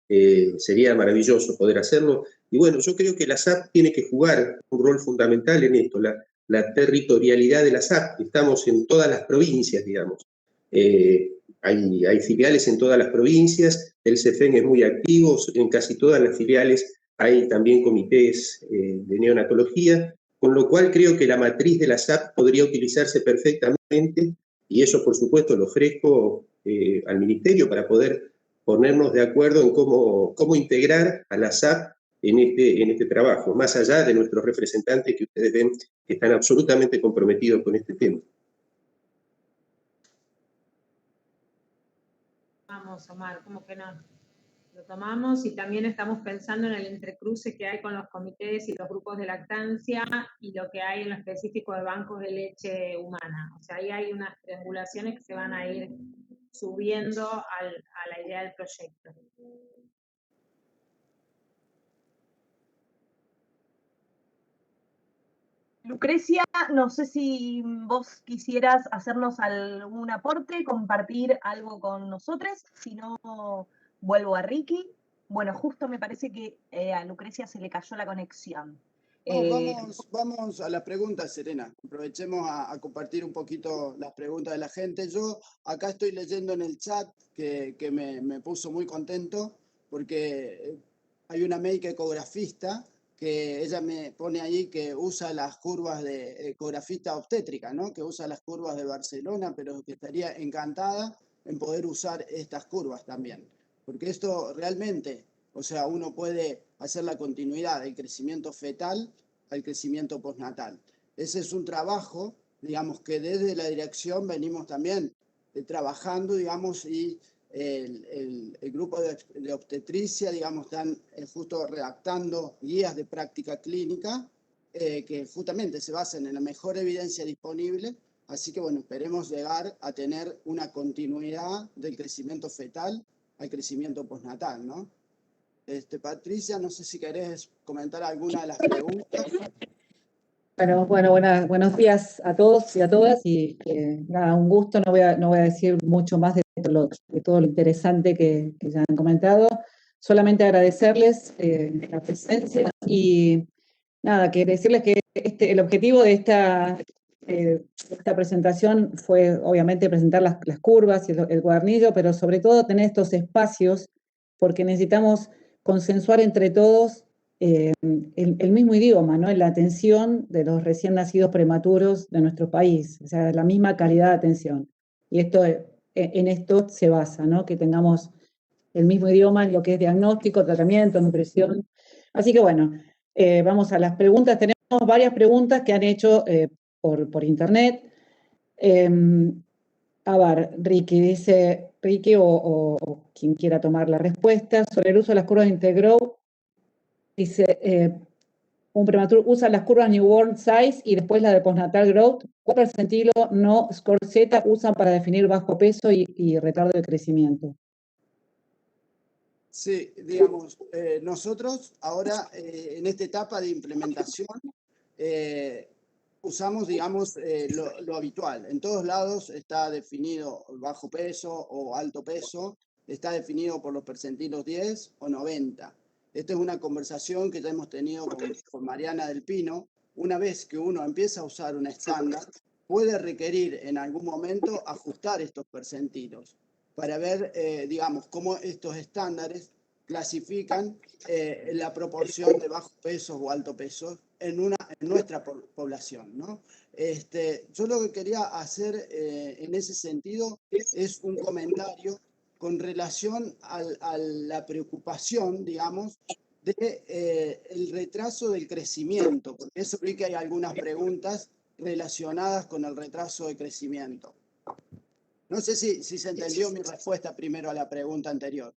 sería maravilloso poder hacerlo. Y bueno, yo creo que la SAP tiene que jugar un rol fundamental en esto, la territorialidad de la SAP. Estamos en todas las provincias, digamos. Hay filiales en todas las provincias, el CEFEN es muy activo, en casi todas las filiales hay también comités de neonatología, con lo cual creo que la matriz de la SAP podría utilizarse perfectamente, y eso por supuesto lo ofrezco al Ministerio para poder ponernos de acuerdo en cómo integrar a la SAP en este trabajo, más allá de nuestros representantes que ustedes ven que están absolutamente comprometidos con este tema. Vamos, Omar, ¿cómo que no? Lo tomamos y también estamos pensando en el entrecruce que hay con los comités y los grupos de lactancia y lo que hay en lo específico de bancos de leche humana. O sea, ahí hay unas triangulaciones que se van a ir subiendo a la idea del proyecto. Lucrecia, no sé si vos quisieras hacernos algún aporte, compartir algo con nosotros, si no, vuelvo a Ricky. Bueno, justo me parece que a Lucrecia se le cayó la conexión. Vamos a las preguntas, Serena. Aprovechemos a compartir un poquito las preguntas de la gente. Yo acá estoy leyendo en el chat que me puso muy contento porque hay una médica ecografista que ella me pone ahí que usa las curvas de ecografista obstétrica, ¿no? Que usa las curvas de Barcelona, pero que estaría encantada en poder usar estas curvas también. Porque esto realmente, o sea, uno puede hacer la continuidad del crecimiento fetal al crecimiento postnatal. Ese es un trabajo, digamos, que desde la dirección venimos también trabajando, digamos, y el grupo de obstetricia, digamos, están justo redactando guías de práctica clínica que justamente se basan en la mejor evidencia disponible. Así que, bueno, esperemos llegar a tener una continuidad del crecimiento fetal al crecimiento postnatal, ¿no? Patricia, no sé si querés comentar alguna de las preguntas. Bueno, buenos días a todos y a todas, y nada, un gusto, no voy a decir mucho más de todo lo interesante que ya han comentado, solamente agradecerles la presencia y nada, que decirles que el objetivo de esta presentación fue obviamente presentar las curvas y el cuadernillo, pero sobre todo tener estos espacios, porque necesitamos consensuar entre todos el mismo idioma, ¿no? En la atención de los recién nacidos prematuros de nuestro país, o sea, la misma calidad de atención. Y esto, en esto se basa, ¿no? Que tengamos el mismo idioma en lo que es diagnóstico, tratamiento, nutrición. Así que bueno, vamos a las preguntas. Tenemos varias preguntas que han hecho por internet. A ver, Ricky dice, Ricky o quien quiera tomar la respuesta, sobre el uso de las curvas de Integrow, dice, un prematuro usa las curvas Newborn Size y después la de Postnatal Growth. ¿Cuál percentilo no score Z usan para definir bajo peso y retardo de crecimiento? Sí, digamos, nosotros ahora en esta etapa de implementación usamos, digamos, lo habitual. En todos lados está definido bajo peso o alto peso, está definido por los percentilos 10 o 90. Esta es una conversación que ya hemos tenido con Mariana del Pino. Una vez que uno empieza a usar un estándar, puede requerir en algún momento ajustar estos percentilos para ver, digamos, cómo estos estándares clasifican la proporción de bajo peso o alto peso en nuestra población, ¿no? Yo lo que quería hacer en ese sentido es un comentario con relación a la preocupación, digamos, del retraso del crecimiento, porque eso vi que hay algunas preguntas relacionadas con el retraso de crecimiento. No sé si se entendió mi respuesta primero a la pregunta anterior.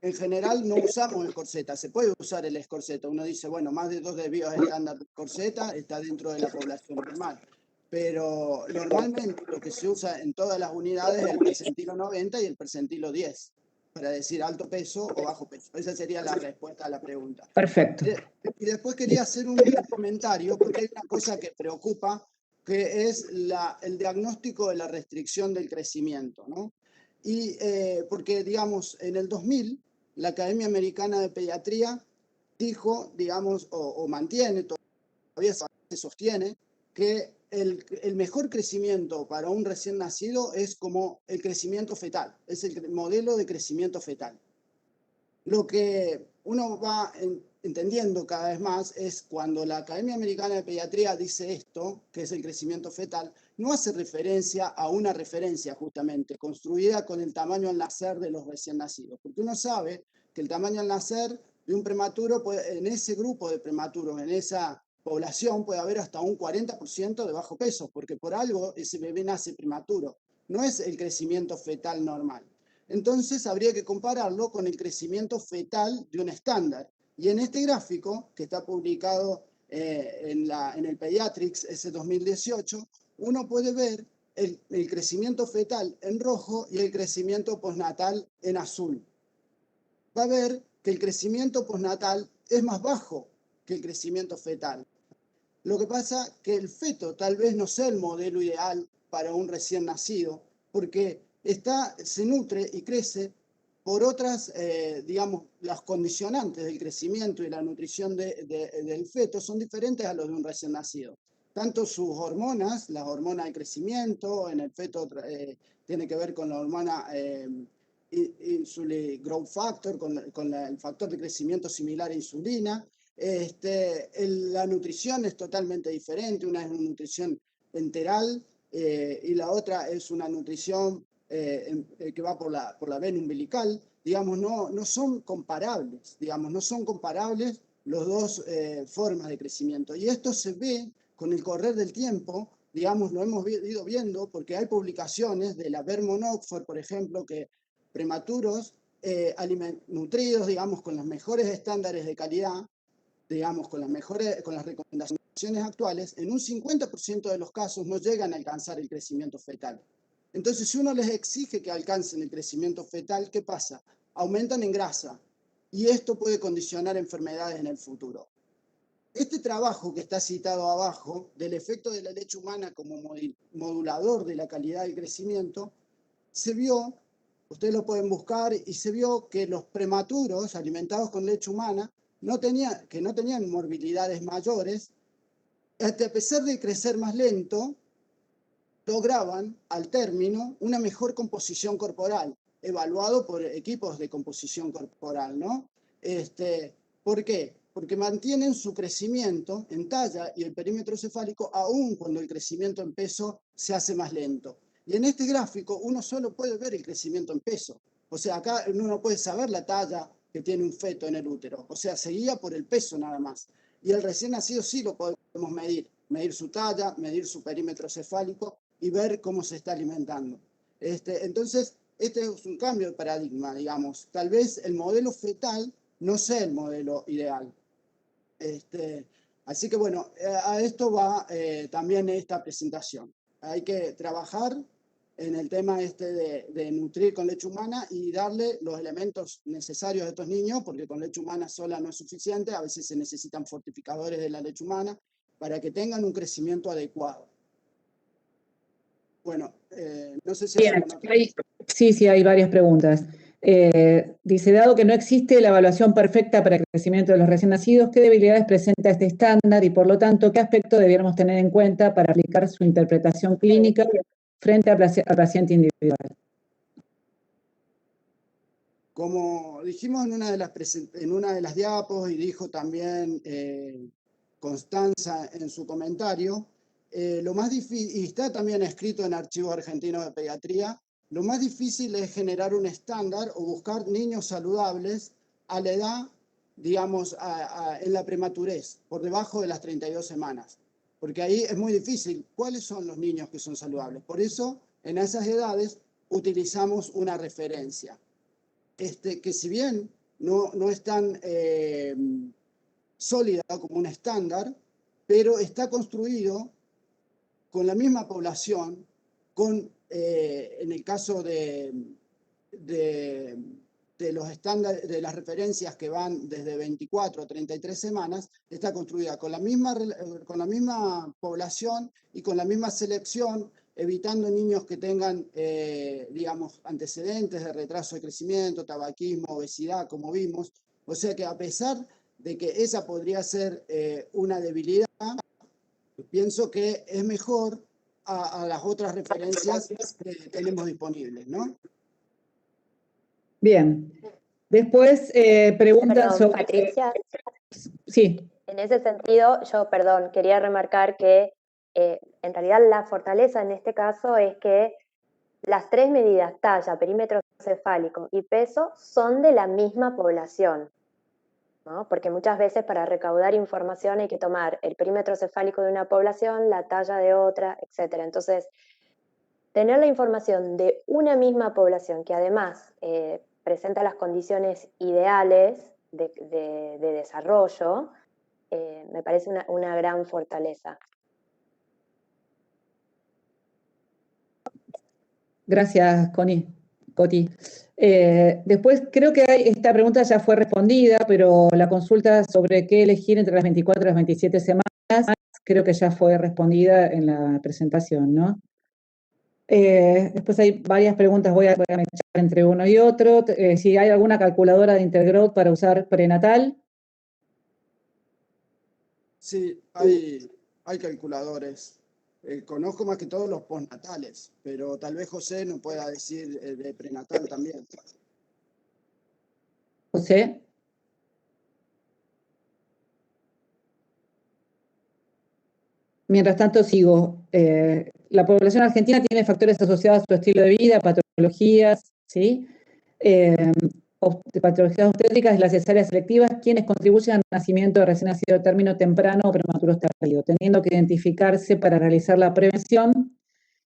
En general no usamos el Score-Z, se puede usar el Score-Z. Uno dice, bueno, más de 2 desvíos estándar de Score-Z está dentro de la población normal. Pero normalmente lo que se usa en todas las unidades es el percentilo 90 y el percentilo 10, para decir alto peso o bajo peso. Esa sería la respuesta a la pregunta. Perfecto. Y después quería hacer un comentario, porque hay una cosa que preocupa, que es el diagnóstico de la restricción del crecimiento, ¿no? Y porque, digamos, en el 2000, la Academia Americana de Pediatría dijo, digamos, o mantiene, todavía se sostiene, que el mejor crecimiento para un recién nacido es como el crecimiento fetal, es el modelo de crecimiento fetal. Lo que uno va entendiendo cada vez más es cuando la Academia Americana de Pediatría dice esto, que es el crecimiento fetal, no hace referencia a una referencia justamente construida con el tamaño al nacer de los recién nacidos, porque uno sabe que el tamaño al nacer de un prematuro, en ese grupo de prematuros, en esa población, puede haber hasta un 40% de bajo peso, porque por algo ese bebé nace prematuro, no es el crecimiento fetal normal. Entonces habría que compararlo con el crecimiento fetal de un estándar. Y en este gráfico, que está publicado en el Pediatrics ese 2018, uno puede ver el crecimiento fetal en rojo y el crecimiento postnatal en azul. Va a ver que el crecimiento postnatal es más bajo que el crecimiento fetal. Lo que pasa que el feto tal vez no sea el modelo ideal para un recién nacido, porque se nutre y crece por otras, digamos, las condicionantes del crecimiento y la nutrición del feto son diferentes a los de un recién nacido. Tanto sus hormonas, la hormona de crecimiento en el feto tiene que ver con la hormona growth factor, con el factor de crecimiento similar a insulina. La nutrición es totalmente diferente, una es una nutrición enteral y la otra es una nutrición que va por la vena umbilical. Digamos, no son comparables, digamos, no son comparables las dos formas de crecimiento. Y esto se ve con el correr del tiempo, digamos, lo hemos ido viendo porque hay publicaciones de la Vermont Oxford, por ejemplo, que prematuros nutridos, digamos, con los mejores estándares de calidad, digamos, con las recomendaciones actuales, en un 50% de los casos no llegan a alcanzar el crecimiento fetal. Entonces, si uno les exige que alcancen el crecimiento fetal, ¿qué pasa? Aumentan en grasa y esto puede condicionar enfermedades en el futuro. Este trabajo que está citado abajo, del efecto de la leche humana como modulador de la calidad del crecimiento, se vio, ustedes lo pueden buscar, y se vio que los prematuros alimentados con leche humana que no tenían morbilidades mayores, a pesar de crecer más lento, lograban al término una mejor composición corporal, evaluado por equipos de composición corporal, ¿no? ¿Por qué? Porque mantienen su crecimiento en talla y el perímetro cefálico aún cuando el crecimiento en peso se hace más lento. Y en este gráfico uno solo puede ver el crecimiento en peso. O sea, acá uno no puede saber la talla que tiene un feto en el útero. O sea, se guía por el peso nada más. Y el recién nacido sí lo podemos medir su talla, medir su perímetro cefálico y ver cómo se está alimentando. Entonces, este es un cambio de paradigma, digamos. Tal vez el modelo fetal no sea el modelo ideal. Así que bueno, a esto va también esta presentación. Hay que trabajar en el tema de nutrir con leche humana y darle los elementos necesarios a estos niños, porque con leche humana sola no es suficiente, a veces se necesitan fortificadores de la leche humana para que tengan un crecimiento adecuado. Bueno, no sé si... Bien, sí, hay varias preguntas. Dice, dado que no existe la evaluación perfecta para el crecimiento de los recién nacidos, ¿qué debilidades presenta este estándar y, por lo tanto, qué aspectos debiéramos tener en cuenta para aplicar su interpretación clínica frente al paciente individual? Como dijimos en una de las diapos y dijo también Constanza en su comentario, lo más difícil, y está también escrito en Archivo Argentino de Pediatría, lo más difícil es generar un estándar o buscar niños saludables a la edad, digamos, en la prematurez, por debajo de las 32 semanas. Porque ahí es muy difícil. ¿Cuáles son los niños que son saludables? Por eso, en esas edades, utilizamos una referencia. Que si bien no es tan sólida como un estándar, pero está construido con la misma población, en el caso de los estándares, de las referencias que van desde 24 a 33 semanas, está construida con la misma población y con la misma selección, evitando niños que tengan, digamos, antecedentes de retraso de crecimiento, tabaquismo, obesidad, como vimos. O sea que a pesar de que esa podría ser una debilidad, pienso que es mejor a las otras referencias que tenemos disponibles, ¿no? Bien. Después, preguntas sobre... Patricia, sí. En ese sentido, yo, quería remarcar que en realidad la fortaleza en este caso es que las tres medidas, talla, perímetro cefálico y peso, son de la misma población, ¿no? Porque muchas veces para recaudar información hay que tomar el perímetro cefálico de una población, la talla de otra, etc. Entonces, tener la información de una misma población que además presenta las condiciones ideales de desarrollo, me parece una gran fortaleza. Gracias, Coti. Después creo que esta pregunta ya fue respondida, pero la consulta sobre qué elegir entre las 24 y las 27 semanas, creo que ya fue respondida en la presentación, ¿no? Después hay varias preguntas, voy a mechar entre uno y otro. Si hay alguna calculadora de Intergrowth para usar prenatal. Sí, hay calculadores. Conozco más que todos los postnatales, pero tal vez José nos pueda decir de prenatal también. José. Mientras tanto sigo. La población argentina tiene factores asociados a su estilo de vida, patologías, ¿sí? Patologías obstétricas y las cesáreas selectivas, quienes contribuyen al nacimiento de recién nacido de término temprano o prematuros tardíos, teniendo que identificarse para realizar la prevención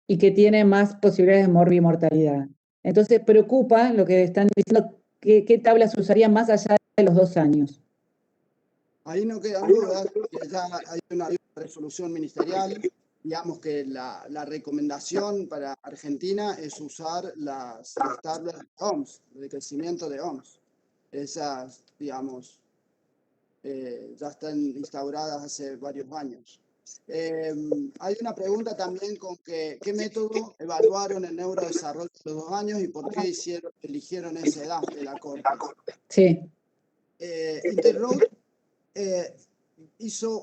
y que tiene más posibilidades de morbimortalidad. Entonces preocupa lo que están diciendo, ¿qué tablas usarían más allá de los 2 años? Ahí no quedan dudas, que ya hay una resolución ministerial, digamos que la recomendación para Argentina es usar las tablas de OMS, de crecimiento de OMS. Esas, digamos, ya están instauradas hace varios años. Hay una pregunta también con qué método evaluaron el neurodesarrollo de los 2 años y por qué eligieron esa edad de la corte. Sí. Intergrowth hizo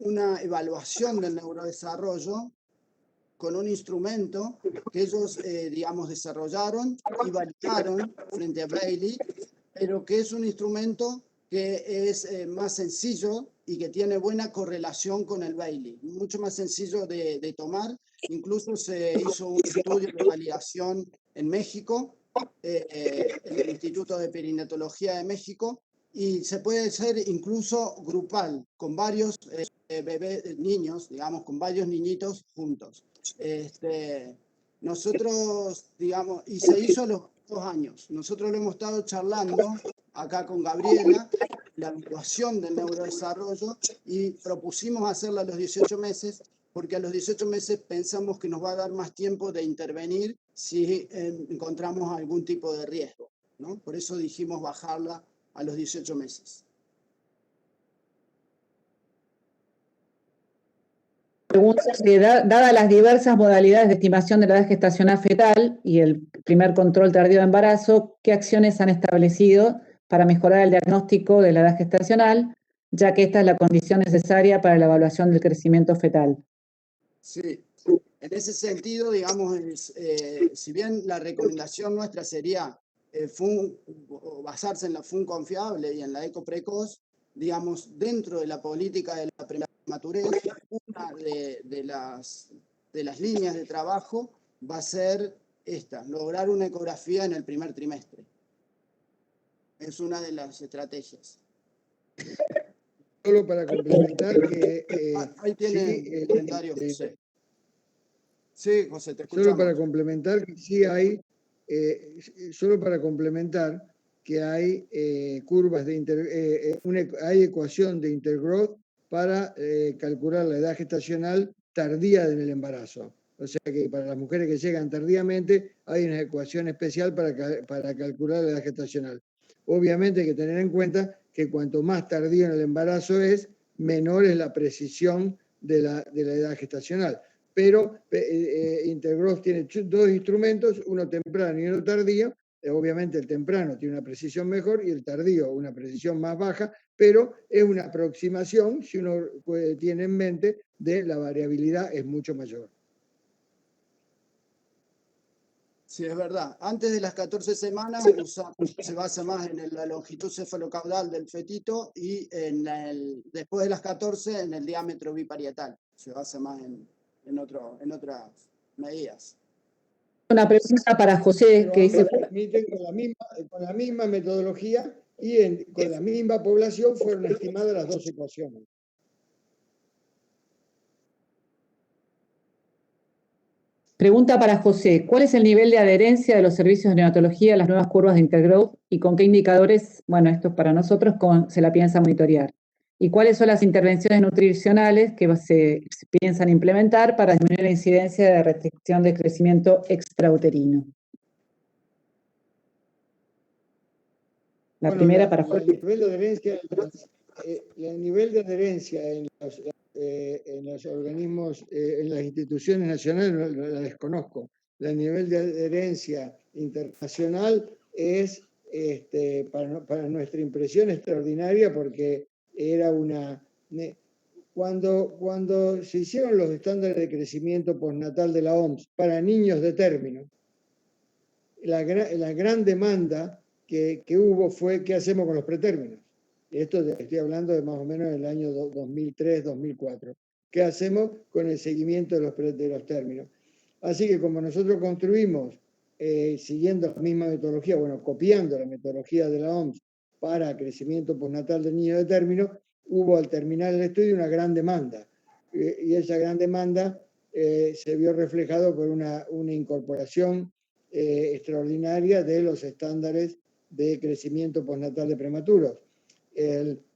una evaluación del neurodesarrollo con un instrumento que ellos, digamos, desarrollaron y validaron frente a Bailey, pero que es un instrumento que es más sencillo y que tiene buena correlación con el Bailey, mucho más sencillo de tomar. Incluso se hizo un estudio de validación en México, en el Instituto de Perinatología de México, y se puede hacer incluso grupal, con varios bebés, niños, digamos, con varios niñitos juntos. Nosotros, digamos, y se hizo a los 2 años. Nosotros lo hemos estado charlando acá con Gabriela, la evaluación del neurodesarrollo, y propusimos hacerla a los 18 meses, porque a los 18 meses pensamos que nos va a dar más tiempo de intervenir si encontramos algún tipo de riesgo, ¿no? Por eso dijimos bajarla a los 18 meses. Pregunta que, dadas las diversas modalidades de estimación de la edad gestacional fetal y el primer control tardío de embarazo, ¿qué acciones han establecido para mejorar el diagnóstico de la edad gestacional, ya que esta es la condición necesaria para la evaluación del crecimiento fetal? Sí, en ese sentido, digamos, si bien la recomendación nuestra sería basarse en la FUN confiable y en la eco precoz, digamos, dentro de la política de la prematurez, una de las líneas de trabajo va a ser esta, lograr una ecografía en el primer trimestre. Es una de las estrategias. Solo para complementar que... ahí tiene el comentario, José. Sí, José, te escuchamos. Solo para complementar que sí hay... solo para complementar que hay curvas de hay ecuación de intergrowth para calcular la edad gestacional tardía en el embarazo. O sea que para las mujeres que llegan tardíamente hay una ecuación especial para calcular la edad gestacional. Obviamente hay que tener en cuenta que cuanto más tardío en el embarazo es, menor es la precisión de la edad gestacional. Pero Intergrowth tiene 2 instrumentos, uno temprano y uno tardío. Obviamente el temprano tiene una precisión mejor y el tardío una precisión más baja, pero es una aproximación, si uno tiene en mente, de la variabilidad es mucho mayor. Sí, es verdad. Antes de las 14 semanas se basa más en la longitud cefalocaudal del fetito y después de las 14 en el diámetro biparietal. Se basa más en otras medidas. Una pregunta para José, que dice... Con la misma metodología y con la misma población fueron estimadas las 2 ecuaciones. Pregunta para José, ¿cuál es el nivel de adherencia de los servicios de neonatología a las nuevas curvas de Intergrowth y con qué indicadores, bueno, esto es para nosotros, se la piensa monitorear? ¿Y cuáles son las intervenciones nutricionales que se piensan implementar para disminuir la incidencia de restricción de crecimiento extrauterino? La primera para José. El nivel de adherencia en los organismos, en las instituciones nacionales, la desconozco. El nivel de adherencia internacional es, para nuestra impresión, extraordinaria, porque era cuando se hicieron los estándares de crecimiento postnatal de la OMS para niños de término, la gran demanda que hubo fue ¿qué hacemos con los pretérminos? Esto estoy hablando de más o menos el año 2003-2004. ¿Qué hacemos con el seguimiento de los términos? Así que como nosotros construimos, siguiendo la misma metodología, bueno, copiando la metodología de la OMS para crecimiento postnatal de niños de término, hubo al terminar el estudio una gran demanda. Y esa gran demanda se vio reflejado por una incorporación extraordinaria de los estándares de crecimiento postnatal de prematuros.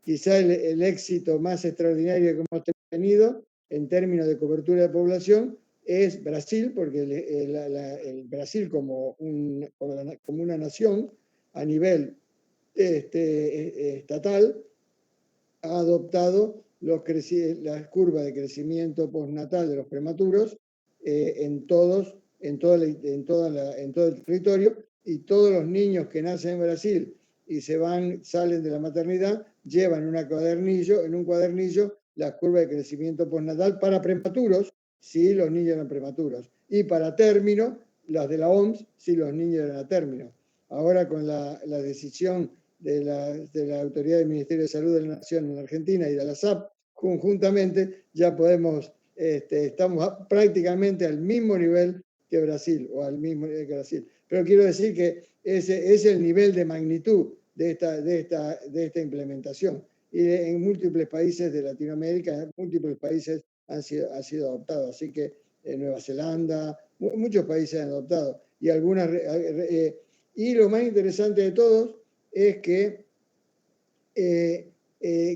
Quizá el éxito más extraordinario que hemos tenido en términos de cobertura de población es Brasil, porque el Brasil como una nación a nivel estatal ha adoptado las curvas de crecimiento postnatal de los prematuros en todo el territorio, y todos los niños que nacen en Brasil y salen de la maternidad llevan en un cuadernillo la curva de crecimiento postnatal para prematuros, si los niños eran prematuros, y para término, las de la OMS, si los niños eran a término. Ahora con la decisión de la Autoridad del Ministerio de Salud de la Nación en Argentina y de la SAP, conjuntamente ya podemos, estamos prácticamente al mismo nivel que Brasil, o al mismo nivel que Brasil. Pero quiero decir que ese es el nivel de magnitud de esta implementación. Y en múltiples países de Latinoamérica, en múltiples países ha sido adoptado. Así que en Nueva Zelanda, muchos países han adoptado. Y, y lo más interesante de todos es que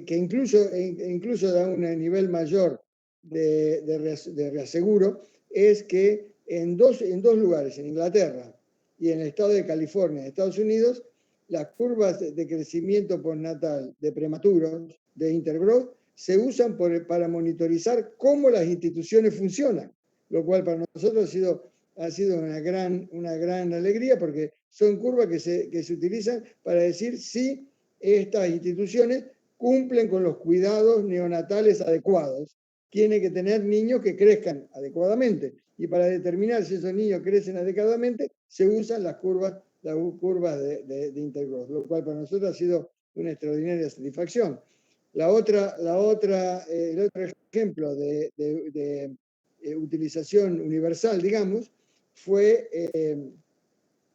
incluso da un nivel mayor de reaseguro, es que en dos lugares, en Inglaterra y en el estado de California, en Estados Unidos, las curvas de crecimiento postnatal de prematuros, de intergrowth, se usan para monitorizar cómo las instituciones funcionan, lo cual para nosotros ha sido una gran alegría, porque son curvas que se utilizan para decir si estas instituciones cumplen con los cuidados neonatales adecuados. Tiene que tener niños que crezcan adecuadamente, y para determinar si esos niños crecen adecuadamente se usan las curvas de intergrowth, lo cual para nosotros ha sido una extraordinaria satisfacción. El otro ejemplo de utilización universal, digamos, fue,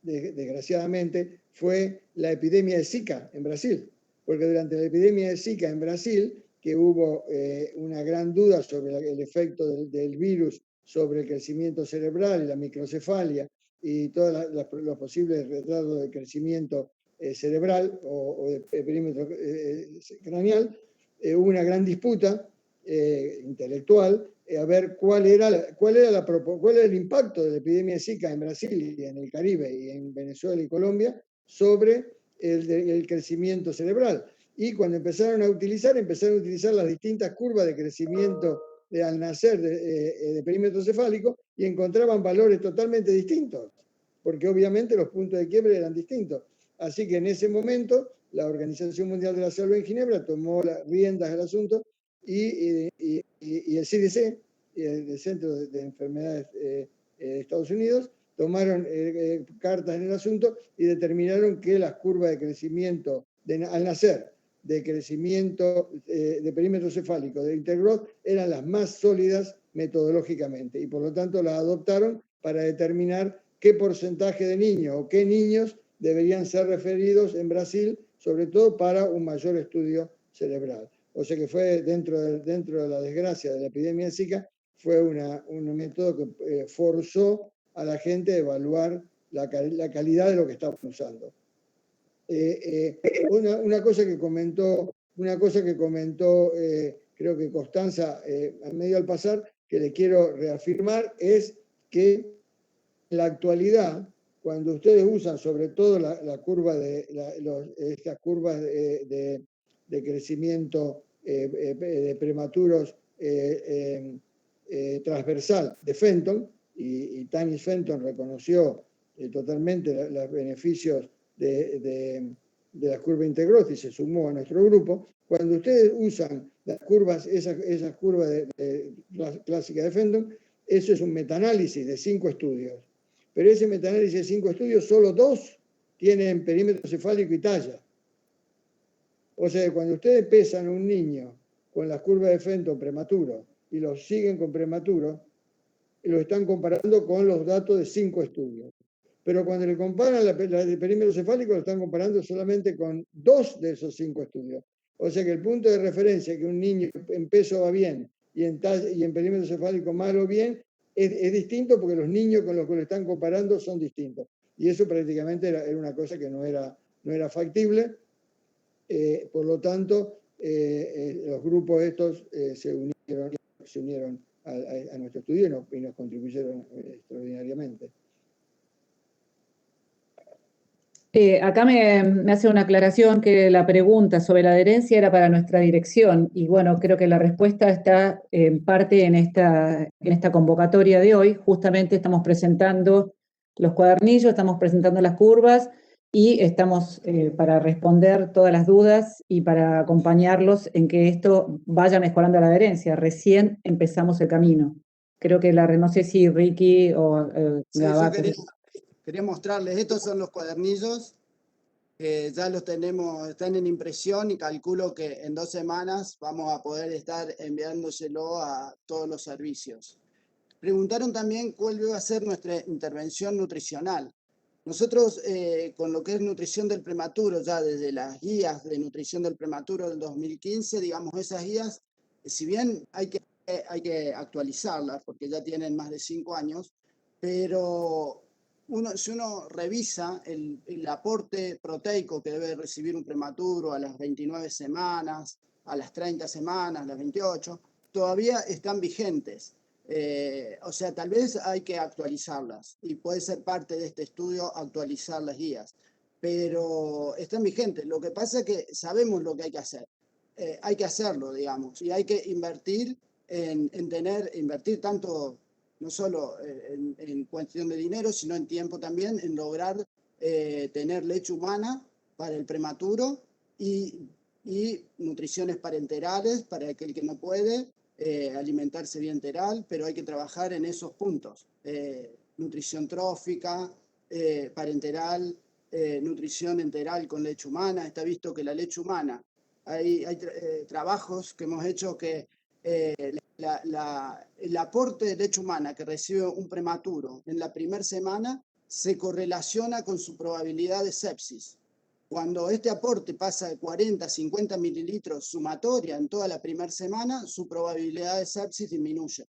desgraciadamente, fue la epidemia de Zika en Brasil, porque durante la epidemia de Zika en Brasil, que hubo una gran duda sobre el efecto del virus sobre el crecimiento cerebral y la microcefalia y todos los posibles retrasos de crecimiento cerebral o de perímetro craneal, hubo una gran disputa intelectual a ver cuál era el impacto de la epidemia de Zika en Brasil y en el Caribe y en Venezuela y Colombia sobre el crecimiento cerebral. Y cuando empezaron a utilizar las distintas curvas de crecimiento al nacer de perímetro cefálico, y encontraban valores totalmente distintos, porque obviamente los puntos de quiebre eran distintos. Así que en ese momento la Organización Mundial de la Salud en Ginebra tomó las riendas del asunto y el CDC, el Centro de Enfermedades de Estados Unidos, tomaron cartas en el asunto y determinaron que las curvas de crecimiento al nacer, de crecimiento de perímetro cefálico, de intergrowth, eran las más sólidas metodológicamente, y por lo tanto las adoptaron para determinar qué porcentaje de niños o qué niños deberían ser referidos en Brasil, sobre todo para un mayor estudio cerebral. O sea que fue dentro de la desgracia de la epidemia de Zika, fue un método que forzó a la gente a evaluar la calidad de lo que estaban usando. Una cosa que comentó, creo que Constanza, medio al pasar, que le quiero reafirmar, es que en la actualidad, cuando ustedes usan sobre todo la curva estas curvas de crecimiento de prematuros transversal de Fenton, y Tanis Fenton reconoció totalmente los beneficios de la curva intergrowth y se sumó a nuestro grupo. Cuando ustedes usan las curvas, esas curvas clásicas de Fenton, eso es un metaanálisis de 5 estudios. Pero ese metaanálisis de 5 estudios, solo 2 tienen perímetro cefálico y talla. O sea, cuando ustedes pesan a un niño con las curvas de Fenton prematuro y lo siguen con prematuro, lo están comparando con los datos de 5 estudios. Pero cuando le comparan la de perímetro cefálico, lo están comparando solamente con 2 de esos 5 estudios. O sea que el punto de referencia que un niño en peso va bien y en perímetro cefálico mal o bien es distinto, porque los niños con los que lo están comparando son distintos. Y eso prácticamente era una cosa que no era factible. Por lo tanto, los grupos estos se unieron a nuestro estudio y nos contribuyeron extraordinariamente. Acá me hace una aclaración que la pregunta sobre la adherencia era para nuestra dirección, y bueno, creo que la respuesta está en parte en esta convocatoria de hoy. Justamente estamos presentando los cuadernillos, estamos presentando las curvas, y estamos para responder todas las dudas y para acompañarlos en que esto vaya mejorando la adherencia. Recién empezamos el camino. Creo que no sé si Ricky o Sí, Gabá. quería mostrarles, estos son los cuadernillos, ya los tenemos, están en impresión y calculo que en 2 semanas vamos a poder estar enviándoselo a todos los servicios. Preguntaron también cuál iba a ser nuestra intervención nutricional. Nosotros, con lo que es nutrición del prematuro, ya desde las guías de nutrición del prematuro del 2015, digamos, esas guías, si bien hay que actualizarlas, porque ya tienen más de 5 años, pero si uno revisa el aporte proteico que debe recibir un prematuro a las 29 semanas, a las 30 semanas, a las 28, todavía están vigentes. O sea, tal vez hay que actualizarlas y puede ser parte de este estudio actualizar las guías, pero están vigentes. Lo que pasa es que sabemos lo que hay que hacer. Hay que hacerlo, digamos, y hay que invertir invertir tanto, no solo en cuestión de dinero, sino en tiempo también, en lograr tener leche humana para el prematuro y nutriciones parenterales para aquel que no puede, alimentarse bien enteral, pero hay que trabajar en esos puntos. Nutrición trófica, parenteral, nutrición enteral con leche humana. Está visto que la leche humana, hay trabajos que hemos hecho que el aporte de leche humana que recibe un prematuro en la primera semana se correlaciona con su probabilidad de sepsis. Cuando este aporte pasa de 40 a 50 mililitros sumatoria en toda la primera semana, su probabilidad de sepsis disminuye.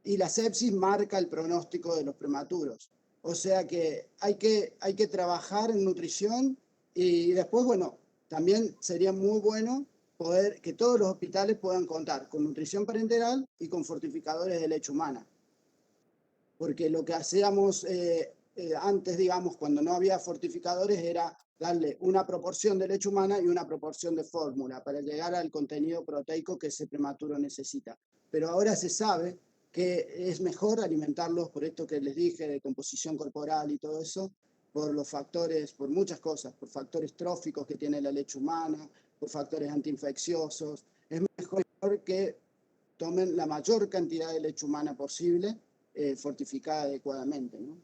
Y la sepsis marca el pronóstico de los prematuros. O sea que hay que trabajar en nutrición y después, bueno, también sería muy bueno poder que todos los hospitales puedan contar con nutrición parenteral y con fortificadores de leche humana. Porque lo que hacíamos antes, digamos, cuando no había fortificadores, era darle una proporción de leche humana y una proporción de fórmula para llegar al contenido proteico que ese prematuro necesita. Pero ahora se sabe que es mejor alimentarlos por esto que les dije, de composición corporal y todo eso, por los factores, por muchas cosas, por factores tróficos que tiene la leche humana, por factores antiinfecciosos. Es mejor que tomen la mayor cantidad de leche humana posible, fortificada adecuadamente, ¿no?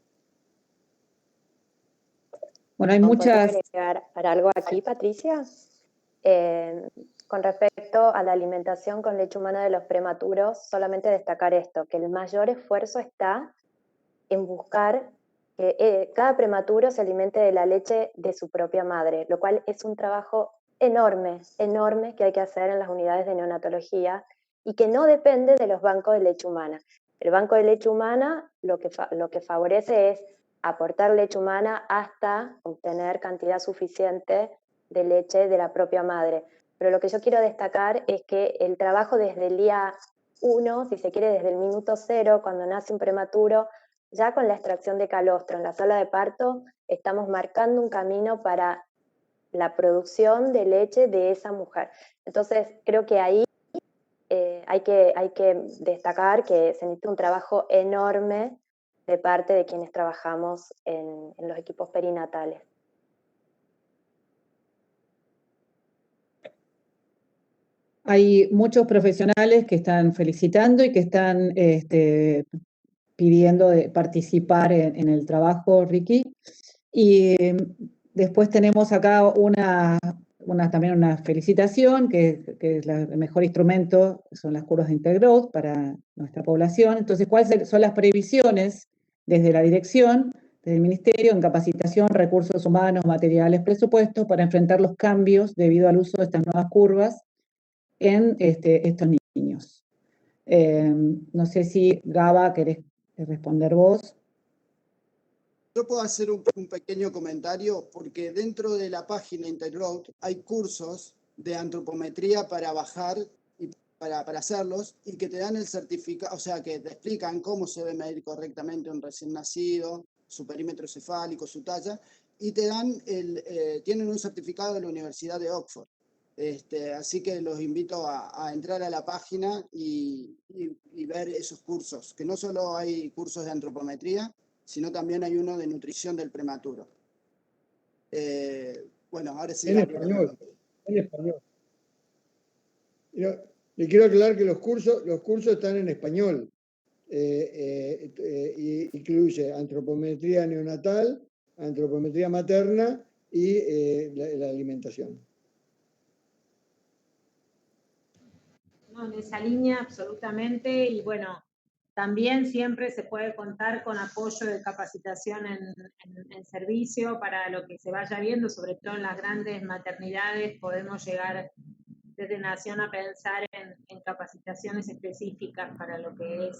Bueno, hay muchas... ¿Puedo agregar para algo aquí, Patricia? Con respecto a la alimentación con leche humana de los prematuros, solamente destacar esto, que el mayor esfuerzo está en buscar que cada prematuro se alimente de la leche de su propia madre, lo cual es un trabajo enorme, enorme que hay que hacer en las unidades de neonatología y que no depende de los bancos de leche humana. El banco de leche humana lo que favorece es aportar leche humana hasta obtener cantidad suficiente de leche de la propia madre. Pero lo que yo quiero destacar es que el trabajo desde el día 1, si se quiere desde el minuto 0, cuando nace un prematuro, ya con la extracción de calostro en la sala de parto, estamos marcando un camino para la producción de leche de esa mujer. Entonces, creo que ahí hay que destacar que se necesita un trabajo enorme de parte de quienes trabajamos en los equipos perinatales. Hay muchos profesionales que están felicitando y que están pidiendo participar en el trabajo, Ricky. Y después tenemos acá también una felicitación, que es el mejor instrumento, son las curvas de Intergrowth para nuestra población. Entonces, ¿cuáles son las previsiones desde la dirección, desde el Ministerio, en capacitación, recursos humanos, materiales, presupuestos, para enfrentar los cambios debido al uso de estas nuevas curvas en estos niños? No sé si, Gaba, querés responder vos. Yo puedo hacer un pequeño comentario porque dentro de la página Intergrowth hay cursos de antropometría para bajar y para hacerlos y que te dan el certificado, o sea, que te explican cómo se debe medir correctamente un recién nacido, su perímetro cefálico, su talla, y te dan tienen un certificado de la Universidad de Oxford. Así que los invito a entrar a la página y ver esos cursos, que no solo hay cursos de antropometría, sino también hay uno de nutrición del prematuro. Bueno, ahora sí. En español, en español. Le quiero aclarar que los cursos están en español. Incluye antropometría neonatal, antropometría materna y la alimentación. No, en esa línea absolutamente, y bueno, también siempre se puede contar con apoyo de capacitación en servicio para lo que se vaya viendo, sobre todo en las grandes maternidades podemos llegar desde Nación a pensar en capacitaciones específicas para lo que es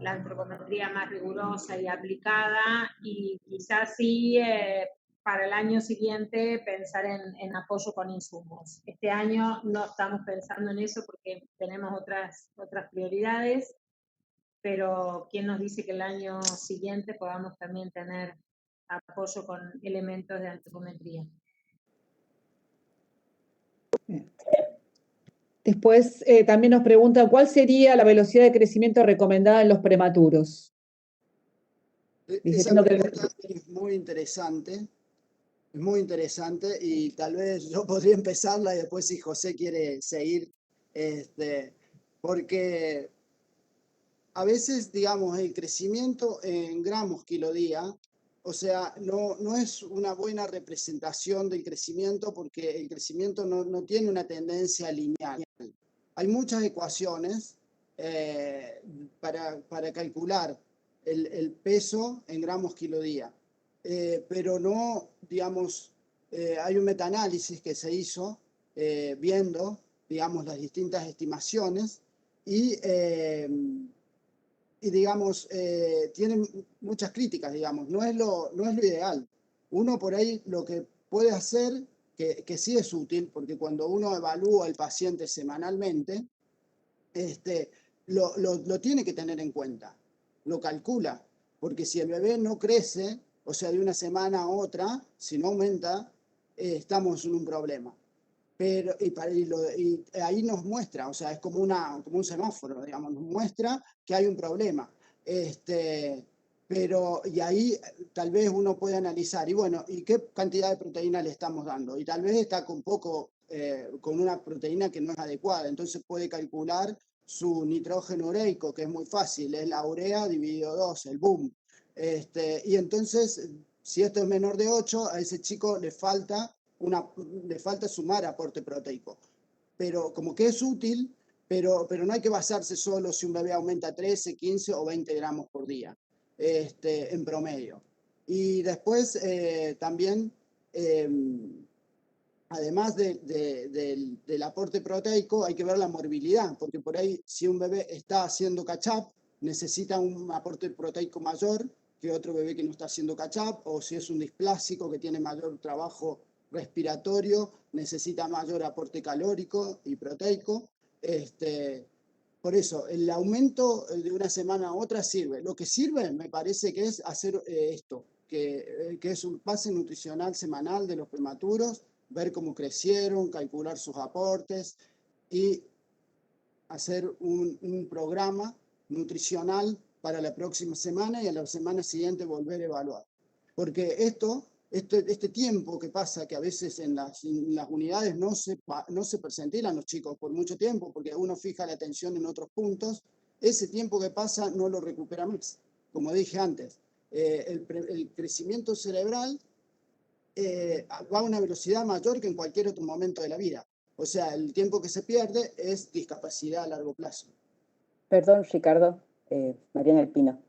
la antropometría más rigurosa y aplicada, y quizás sí para el año siguiente pensar en apoyo con insumos. Este año no estamos pensando en eso porque tenemos otras prioridades, pero ¿quién nos dice que el año siguiente podamos también tener apoyo con elementos de antropometría? Después también nos preguntan, ¿cuál sería la velocidad de crecimiento recomendada en los prematuros? Esa pregunta es muy interesante. Es muy interesante y tal vez yo podría empezarla y después si José quiere seguir, porque a veces, digamos, el crecimiento en gramos kilo día, o sea, no es una buena representación del crecimiento porque el crecimiento no tiene una tendencia lineal. Hay muchas ecuaciones para calcular el peso en gramos kilo día. Pero no, digamos, hay un metaanálisis que se hizo viendo, digamos, las distintas estimaciones y digamos, tienen muchas críticas, digamos, no es lo ideal. Uno por ahí lo que puede hacer, que sí es útil, porque cuando uno evalúa al paciente semanalmente, lo tiene que tener en cuenta, lo calcula, porque si el bebé no crece, o sea, de una semana a otra, si no aumenta, estamos en un problema. Pero, y ahí nos muestra, o sea, es como un semáforo, digamos, nos muestra que hay un problema. Pero, y ahí tal vez uno puede analizar, y bueno, ¿y qué cantidad de proteína le estamos dando? Y tal vez está con una proteína que no es adecuada, entonces puede calcular su nitrógeno ureico, que es muy fácil, es la urea dividido 2, el boom. Y entonces, si esto es menor de 8, a ese chico le falta sumar aporte proteico. Pero como que es útil, pero no hay que basarse solo si un bebé aumenta 13, 15 o 20 gramos por día, en promedio. Y después también, además del aporte proteico, hay que ver la morbilidad, porque por ahí si un bebé está haciendo catch-up, necesita un aporte proteico mayor que otro bebé que no está haciendo catch-up, o si es un displásico que tiene mayor trabajo respiratorio, necesita mayor aporte calórico y proteico. Por eso, el aumento de una semana a otra sirve. Lo que sirve, me parece que es hacer esto, que es un pase nutricional semanal de los prematuros, ver cómo crecieron, calcular sus aportes y hacer un programa nutricional para la próxima semana y a la semana siguiente volver a evaluar. Porque este tiempo que pasa, que a veces en las unidades no se presentilan los chicos por mucho tiempo, porque uno fija la atención en otros puntos, ese tiempo que pasa no lo recupera más. Como dije antes, el crecimiento cerebral va a una velocidad mayor que en cualquier otro momento de la vida. O sea, el tiempo que se pierde es discapacidad a largo plazo. Perdón, Ricardo, Mariana Alpino.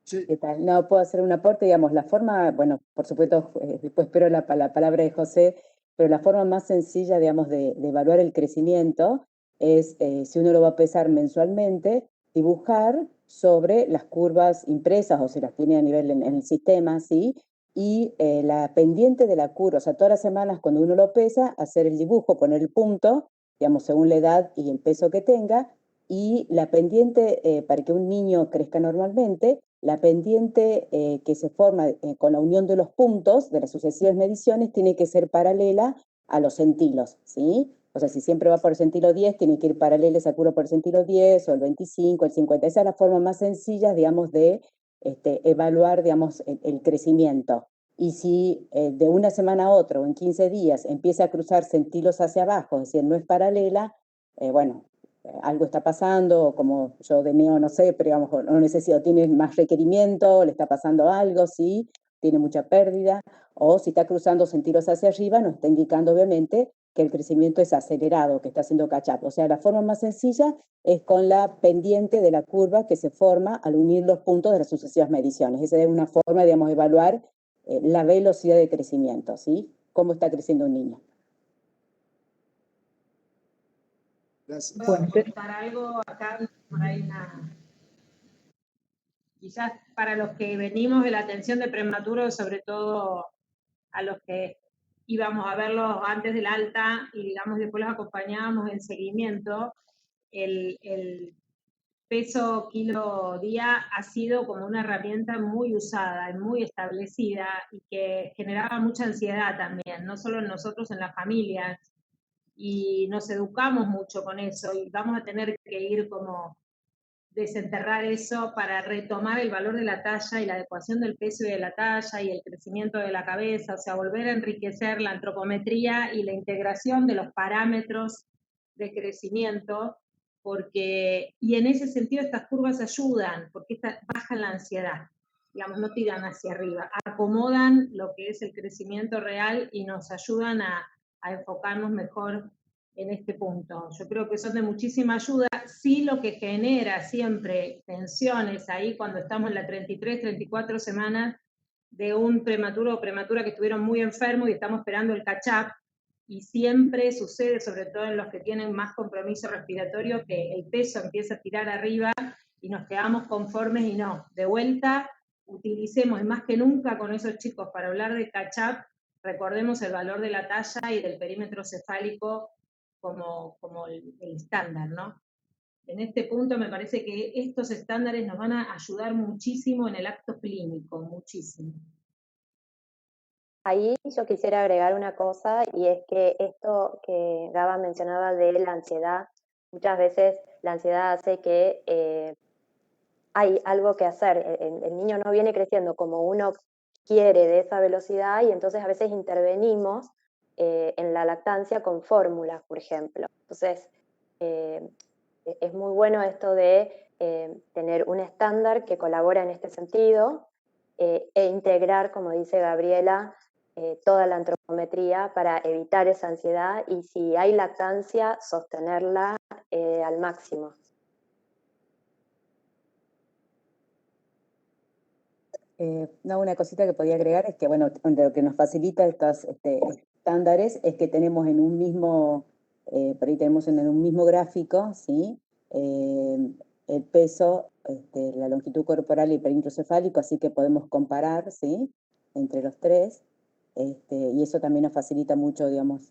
Sí. ¿Qué tal? No, puedo hacer un aporte, digamos, la forma, bueno, por supuesto, después espero la palabra de José, pero la forma más sencilla, digamos, de evaluar el crecimiento es, si uno lo va a pesar mensualmente, dibujar sobre las curvas impresas, o si las tiene a nivel en el sistema, ¿sí? Y la pendiente de la curva, o sea, todas las semanas cuando uno lo pesa, hacer el dibujo, poner el punto, digamos, según la edad y el peso que tenga, y la pendiente, para que un niño crezca normalmente, la pendiente que se forma con la unión de los puntos de las sucesivas mediciones tiene que ser paralela a los centilos, ¿sí? O sea, si siempre va por el centilo 10, tiene que ir paralela esa curva por el centilo 10, o el 25, el 50. Esa es la forma más sencilla, digamos, de evaluar, digamos, el crecimiento. Y si de una semana a otra o en 15 días empieza a cruzar centilos hacia abajo, es decir, no es paralela, bueno, algo está pasando, como yo de neo no sé, pero digamos, no necesito, tiene más requerimiento, le está pasando algo, sí, tiene mucha pérdida, o si está cruzando centilos hacia arriba, nos está indicando obviamente que el crecimiento es acelerado, que está haciendo catch-up. O sea, la forma más sencilla es con la pendiente de la curva que se forma al unir los puntos de las sucesivas mediciones. Esa es una forma, digamos, de evaluar la velocidad de crecimiento, ¿sí? Cómo está creciendo un niño. Gracias. ¿Puedo contar algo acá? Hay quizás para los que venimos de la atención de prematuros, sobre todo a los que íbamos a verlos antes del alta y digamos después los acompañábamos en seguimiento, el peso kilo día ha sido como una herramienta muy usada y muy establecida y que generaba mucha ansiedad también, no solo en nosotros, en las familias, y nos educamos mucho con eso y vamos a tener que ir como desenterrar eso para retomar el valor de la talla y la adecuación del peso y de la talla y el crecimiento de la cabeza, o sea, volver a enriquecer la antropometría y la integración de los parámetros de crecimiento, porque, y en ese sentido estas curvas ayudan, porque bajan la ansiedad, digamos, no tiran hacia arriba, acomodan lo que es el crecimiento real y nos ayudan a enfocarnos mejor en este punto. Yo creo que son de muchísima ayuda. Sí, lo que genera siempre tensiones ahí cuando estamos en las 33, 34 semanas de un prematuro o prematura que estuvieron muy enfermos y estamos esperando el catch-up, y siempre sucede, sobre todo en los que tienen más compromiso respiratorio, que el peso empieza a tirar arriba y nos quedamos conformes y no. De vuelta, utilicemos, y más que nunca con esos chicos, para hablar de catch-up, recordemos el valor de la talla y del perímetro cefálico como el estándar, ¿no? En este punto me parece que estos estándares nos van a ayudar muchísimo en el acto clínico, muchísimo. Ahí yo quisiera agregar una cosa, y es que esto que Gaba mencionaba de la ansiedad, muchas veces la ansiedad hace que hay algo que hacer. El niño no viene creciendo como uno quiere de esa velocidad, y entonces a veces intervenimos en la lactancia con fórmulas, por ejemplo. Entonces, es muy bueno esto de tener un estándar que colabora en este sentido e integrar, como dice Gabriela, toda la antropometría para evitar esa ansiedad, y si hay lactancia, sostenerla al máximo. No, una cosita que podía agregar es que, bueno, lo que nos facilita estos estándares es que tenemos en un mismo, por ahí tenemos en un mismo gráfico, ¿sí? El peso, la longitud corporal y el perímetro cefálico, así que podemos comparar, ¿sí? Entre los tres, y eso también nos facilita mucho, digamos,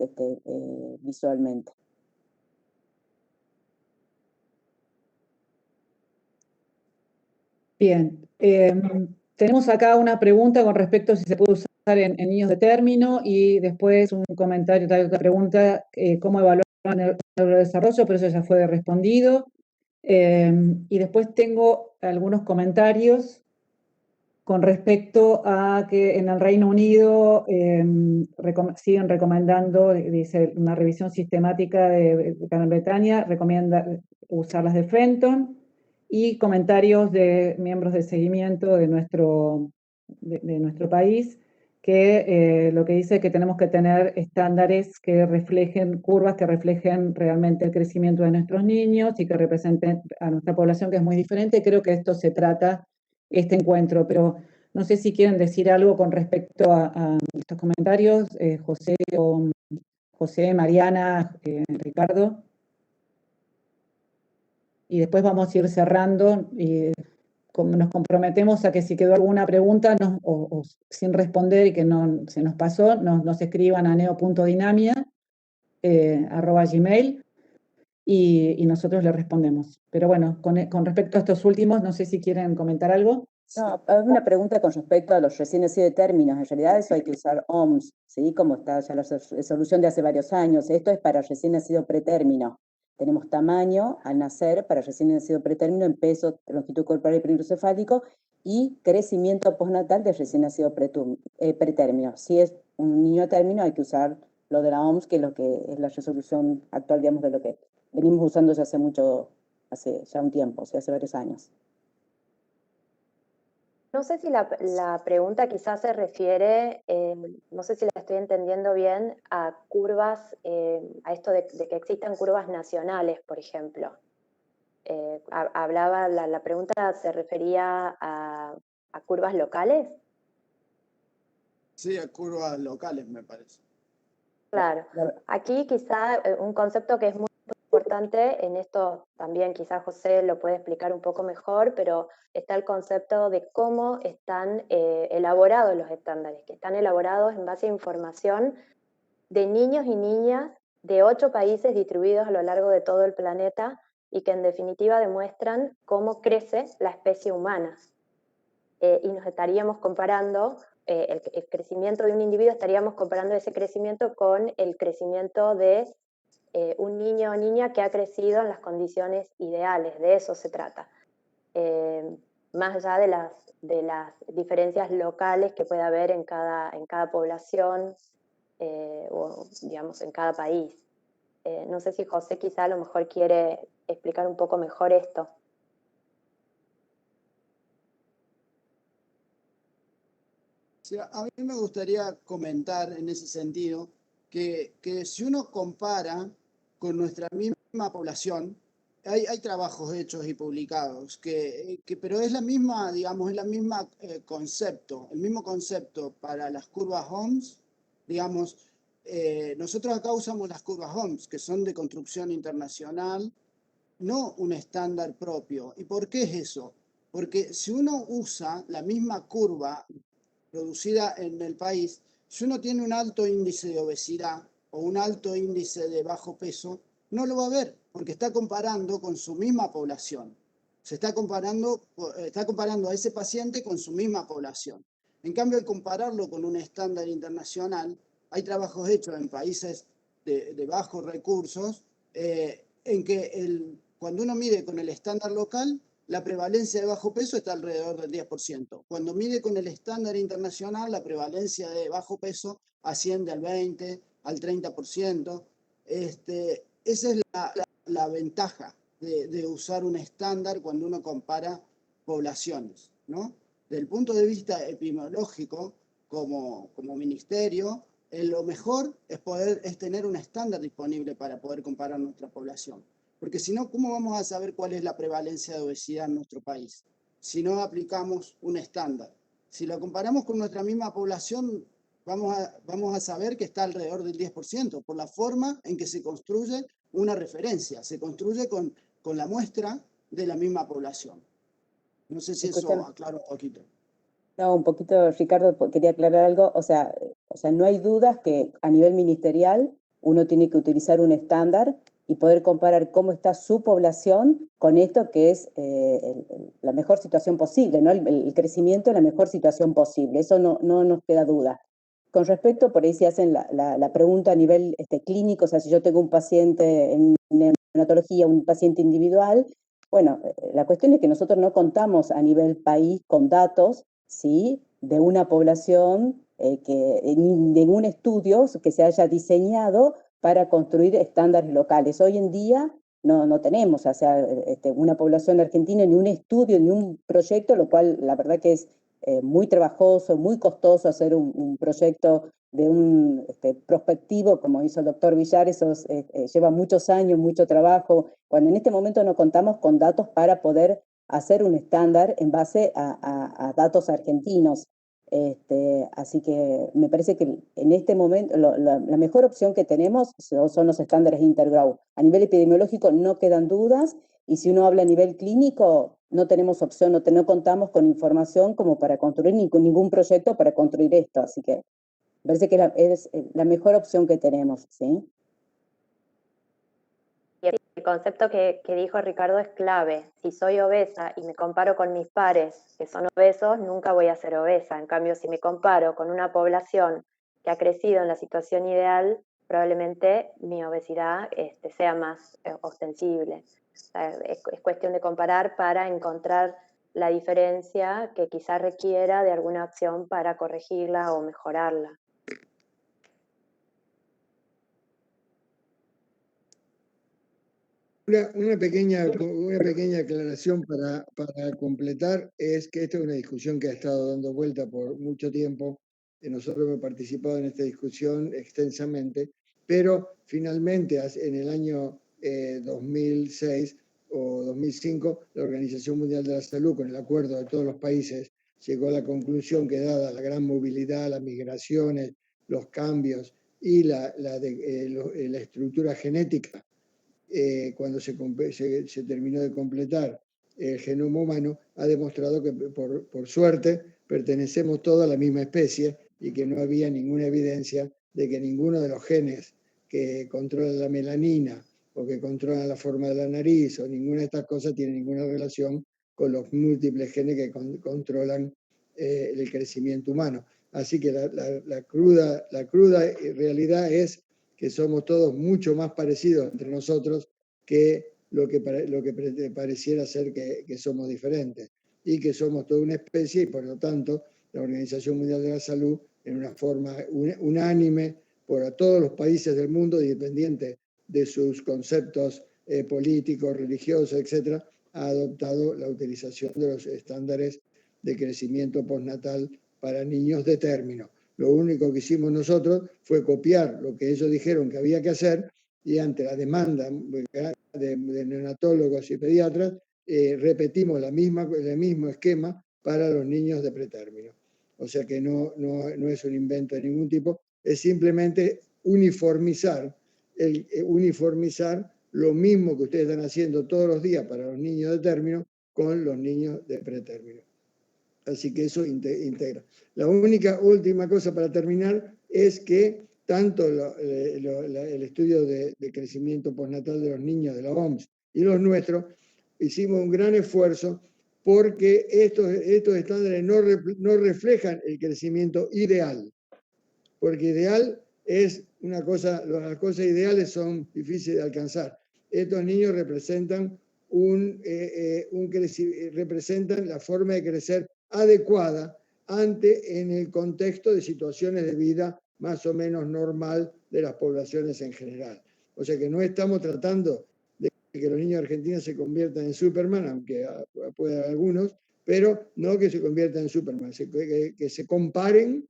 visualmente. Bien. Tenemos acá una pregunta con respecto a si se puede usar en niños de término, y después un comentario, otra pregunta, cómo evaluar el neurodesarrollo, pero eso ya fue respondido. Y después tengo algunos comentarios con respecto a que en el Reino Unido siguen recomendando, dice, una revisión sistemática de Gran Bretaña, recomienda usar las de Fenton, y comentarios de miembros de seguimiento de nuestro país, que lo que dice es que tenemos que tener estándares que reflejen, curvas que reflejen realmente el crecimiento de nuestros niños y que representen a nuestra población, que es muy diferente. Creo que esto se trata este encuentro, pero no sé si quieren decir algo con respecto a estos comentarios, José, Mariana, Ricardo. Y después vamos a ir cerrando, y nos comprometemos a que si quedó alguna pregunta o sin responder y que no se nos pasó, nos escriban a neo.dinamia@gmail, y nosotros le respondemos. Pero bueno, con respecto a estos últimos, no sé si quieren comentar algo. No, una pregunta con respecto a los recién nacidos de términos. En realidad eso hay que usar OMS, ¿sí? Como está ya la resolución de hace varios años. Esto es para recién nacido pretérmino. Tenemos tamaño al nacer para recién nacido pretérmino en peso, longitud corporal y perímetro cefálico y crecimiento postnatal de recién nacido pretérmino. Si es un niño a término hay que usar lo de la OMS, que es lo que es la resolución actual, digamos, de lo que venimos usando ya hace ya un tiempo, o sea, hace varios años. No sé si la pregunta quizás se refiere, no sé si la estoy entendiendo bien, a curvas, a esto de que existan curvas nacionales, por ejemplo. La pregunta se refería a curvas locales. Sí, a curvas locales, me parece. Claro. Aquí quizá un concepto que es muy importante, en esto también quizás José lo puede explicar un poco mejor, pero está el concepto de cómo están elaborados los estándares, que están elaborados en base a información de niños y niñas de 8 países distribuidos a lo largo de todo el planeta y que en definitiva demuestran cómo crece la especie humana. Y nos estaríamos comparando, el crecimiento de un individuo, estaríamos comparando ese crecimiento con el crecimiento de un niño o niña que ha crecido en las condiciones ideales, de eso se trata. Más allá de las diferencias locales que puede haber en cada población o, digamos, en cada país. No sé si José quizá a lo mejor quiere explicar un poco mejor esto. Sí, a mí me gustaría comentar en ese sentido que si uno compara con nuestra misma población, hay trabajos hechos y publicados, pero es la misma, digamos, es la misma concepto, el mismo concepto para las curvas OMS, digamos, nosotros acá usamos las curvas OMS, que son de construcción internacional, no un estándar propio. ¿Y por qué es eso? Porque si uno usa la misma curva producida en el país, si uno tiene un alto índice de obesidad o un alto índice de bajo peso, no lo va a ver, porque está comparando con su misma población. Está comparando a ese paciente con su misma población. En cambio, al compararlo con un estándar internacional, hay trabajos hechos en países de bajos recursos, en que cuando uno mide con el estándar local, la prevalencia de bajo peso está alrededor del 10%. Cuando mide con el estándar internacional, la prevalencia de bajo peso asciende al 20%, al 30%. Esa es la ventaja de usar un estándar cuando uno compara poblaciones, ¿no? Desde el punto de vista epidemiológico, como ministerio, lo mejor es tener un estándar disponible para poder comparar nuestra población. Porque si no, ¿cómo vamos a saber cuál es la prevalencia de obesidad en nuestro país? Si no aplicamos un estándar. Si lo comparamos con nuestra misma población, vamos a saber que está alrededor del 10%, por la forma en que se construye una referencia. Se construye con la muestra de la misma población. No sé si eso aclara un poquito. No, un poquito, Ricardo, quería aclarar algo. O sea, no hay dudas que a nivel ministerial uno tiene que utilizar un estándar y poder comparar cómo está su población con esto que es la mejor situación posible, ¿no? El crecimiento en la mejor situación posible. Eso no nos queda duda. Con respecto, por ahí se hacen la pregunta a nivel clínico, o sea, si yo tengo un paciente en neonatología, un paciente individual, bueno, la cuestión es que nosotros no contamos a nivel país con datos, ¿sí?, de una población de un estudio que se haya diseñado para construir estándares locales. Hoy en día no tenemos, o sea, una población argentina, ni un estudio, ni un proyecto, lo cual la verdad que es muy trabajoso, muy costoso hacer un proyecto de un prospectivo, como hizo el doctor Villar. Eso lleva muchos años, mucho trabajo. Bueno, en este momento no contamos con datos para poder hacer un estándar en base a datos argentinos. Así que me parece que en este momento la mejor opción que tenemos son los estándares Intergrau. A nivel epidemiológico no quedan dudas, y si uno habla a nivel clínico, no tenemos opción, no contamos con información como para construir ningún proyecto para construir esto. Así que me parece que es la mejor opción que tenemos, ¿sí? concepto que dijo Ricardo es clave. Si soy obesa y me comparo con mis pares que son obesos, nunca voy a ser obesa. En cambio, si me comparo con una población que ha crecido en la situación ideal, probablemente mi obesidad sea más ostensible. O sea, es cuestión de comparar para encontrar la diferencia que quizás requiera de alguna acción para corregirla o mejorarla. Una pequeña aclaración para completar es que esta es una discusión que ha estado dando vuelta por mucho tiempo. Nosotros hemos participado en esta discusión extensamente, pero finalmente en el año 2006 o 2005, la Organización Mundial de la Salud, con el acuerdo de todos los países, llegó a la conclusión que dada la gran movilidad, las migraciones, los cambios y la estructura genética, cuando se terminó de completar el genoma humano, ha demostrado que por suerte pertenecemos todos a la misma especie y que no había ninguna evidencia de que ninguno de los genes que controlan la melanina o que controlan la forma de la nariz o ninguna de estas cosas tiene ninguna relación con los múltiples genes que controlan el crecimiento humano. Así que la cruda realidad es que somos todos mucho más parecidos entre nosotros que lo que pareciera ser que somos diferentes, y que somos toda una especie, y por lo tanto la Organización Mundial de la Salud, en una forma unánime por todos los países del mundo, independiente de sus conceptos políticos, religiosos, etc., ha adoptado la utilización de los estándares de crecimiento postnatal para niños de término. Lo único que hicimos nosotros fue copiar lo que ellos dijeron que había que hacer, y ante la demanda de neonatólogos y pediatras, repetimos el mismo esquema para los niños de pretérmino. O sea que no es un invento de ningún tipo, es simplemente uniformizar lo mismo que ustedes están haciendo todos los días para los niños de término con los niños de pretérmino. Así que eso integra. La última cosa para terminar es que tanto el estudio de crecimiento postnatal de los niños de la OMS y los nuestros, hicimos un gran esfuerzo porque estos estándares no reflejan el crecimiento ideal. Porque ideal es una cosa, las cosas ideales son difíciles de alcanzar. Estos niños representan representan la forma de crecer adecuada en el contexto de situaciones de vida más o menos normal de las poblaciones en general. O sea que no estamos tratando de que los niños argentinos se conviertan en Superman, aunque puede haber algunos, pero no que se conviertan en Superman, que se comparen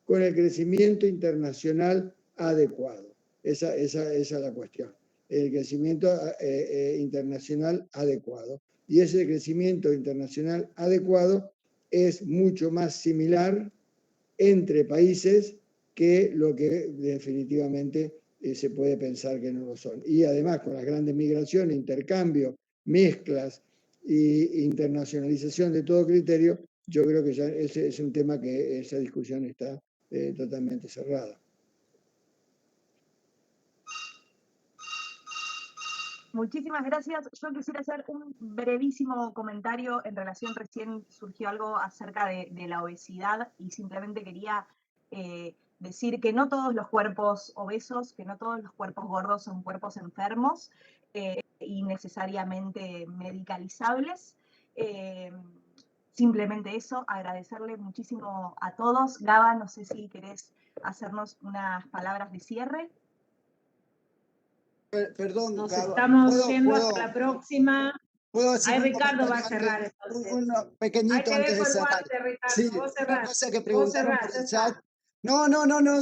con el crecimiento internacional adecuado. Esa es la cuestión. El crecimiento internacional adecuado. Y ese crecimiento internacional adecuado es mucho más similar entre países que lo que definitivamente se puede pensar que no lo son. Y además, con las grandes migraciones, intercambio, mezclas e internacionalización de todo criterio, yo creo que ya ese es un tema que esa discusión está totalmente cerrada. Muchísimas gracias. Yo quisiera hacer un brevísimo comentario en relación, recién surgió algo acerca de la obesidad y simplemente quería decir que no todos los cuerpos obesos, que no todos los cuerpos gordos son cuerpos enfermos y necesariamente medicalizables. Simplemente eso, agradecerle muchísimo a todos. Gaba, no sé si querés hacernos unas palabras de cierre. Perdón, nos Gaba, estamos yendo hasta la próxima. Ahí Ricardo va a cerrar entonces. Uno pequeñito antes de cerrar. Sí, una cosa que preguntaron por el chat. No,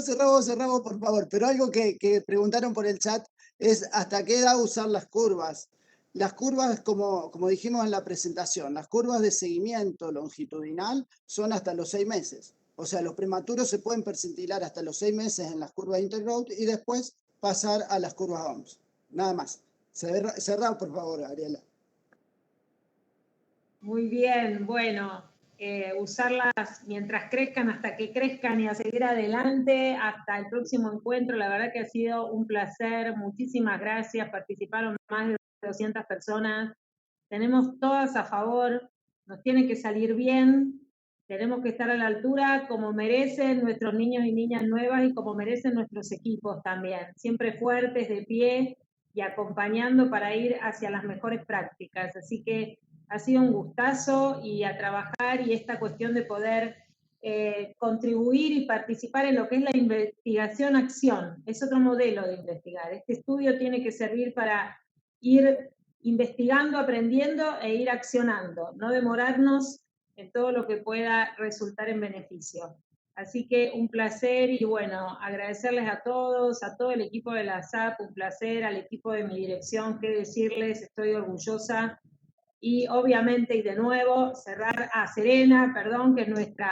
cerramos, por favor. Pero algo que preguntaron por el chat es ¿hasta qué edad usar las curvas? Las curvas, como dijimos en la presentación, las curvas de seguimiento longitudinal son hasta los 6 meses. O sea, los prematuros se pueden percentilar hasta los 6 meses en las curvas Intergrowth y después pasar a las curvas OMS. Nada más. Cerrá, por favor, Ariela. Muy bien, bueno, usarlas mientras crezcan, hasta que crezcan y a seguir adelante hasta el próximo encuentro. La verdad que ha sido un placer. Muchísimas gracias. Participaron más de 200 personas, tenemos todas a favor, nos tiene que salir bien, tenemos que estar a la altura como merecen nuestros niños y niñas nuevas y como merecen nuestros equipos también, siempre fuertes, de pie y acompañando para ir hacia las mejores prácticas. Así que ha sido un gustazo y a trabajar, y esta cuestión de poder contribuir y participar en lo que es la investigación-acción. Es otro modelo de investigar. Este estudio tiene que servir para ir investigando, aprendiendo e ir accionando, no demorarnos en todo lo que pueda resultar en beneficio. Así que un placer y bueno, agradecerles a todos, a todo el equipo de la SAP, un placer, al equipo de mi dirección, qué decirles, estoy orgullosa. Y obviamente, y de nuevo, cerrar a Serena, perdón, que es nuestra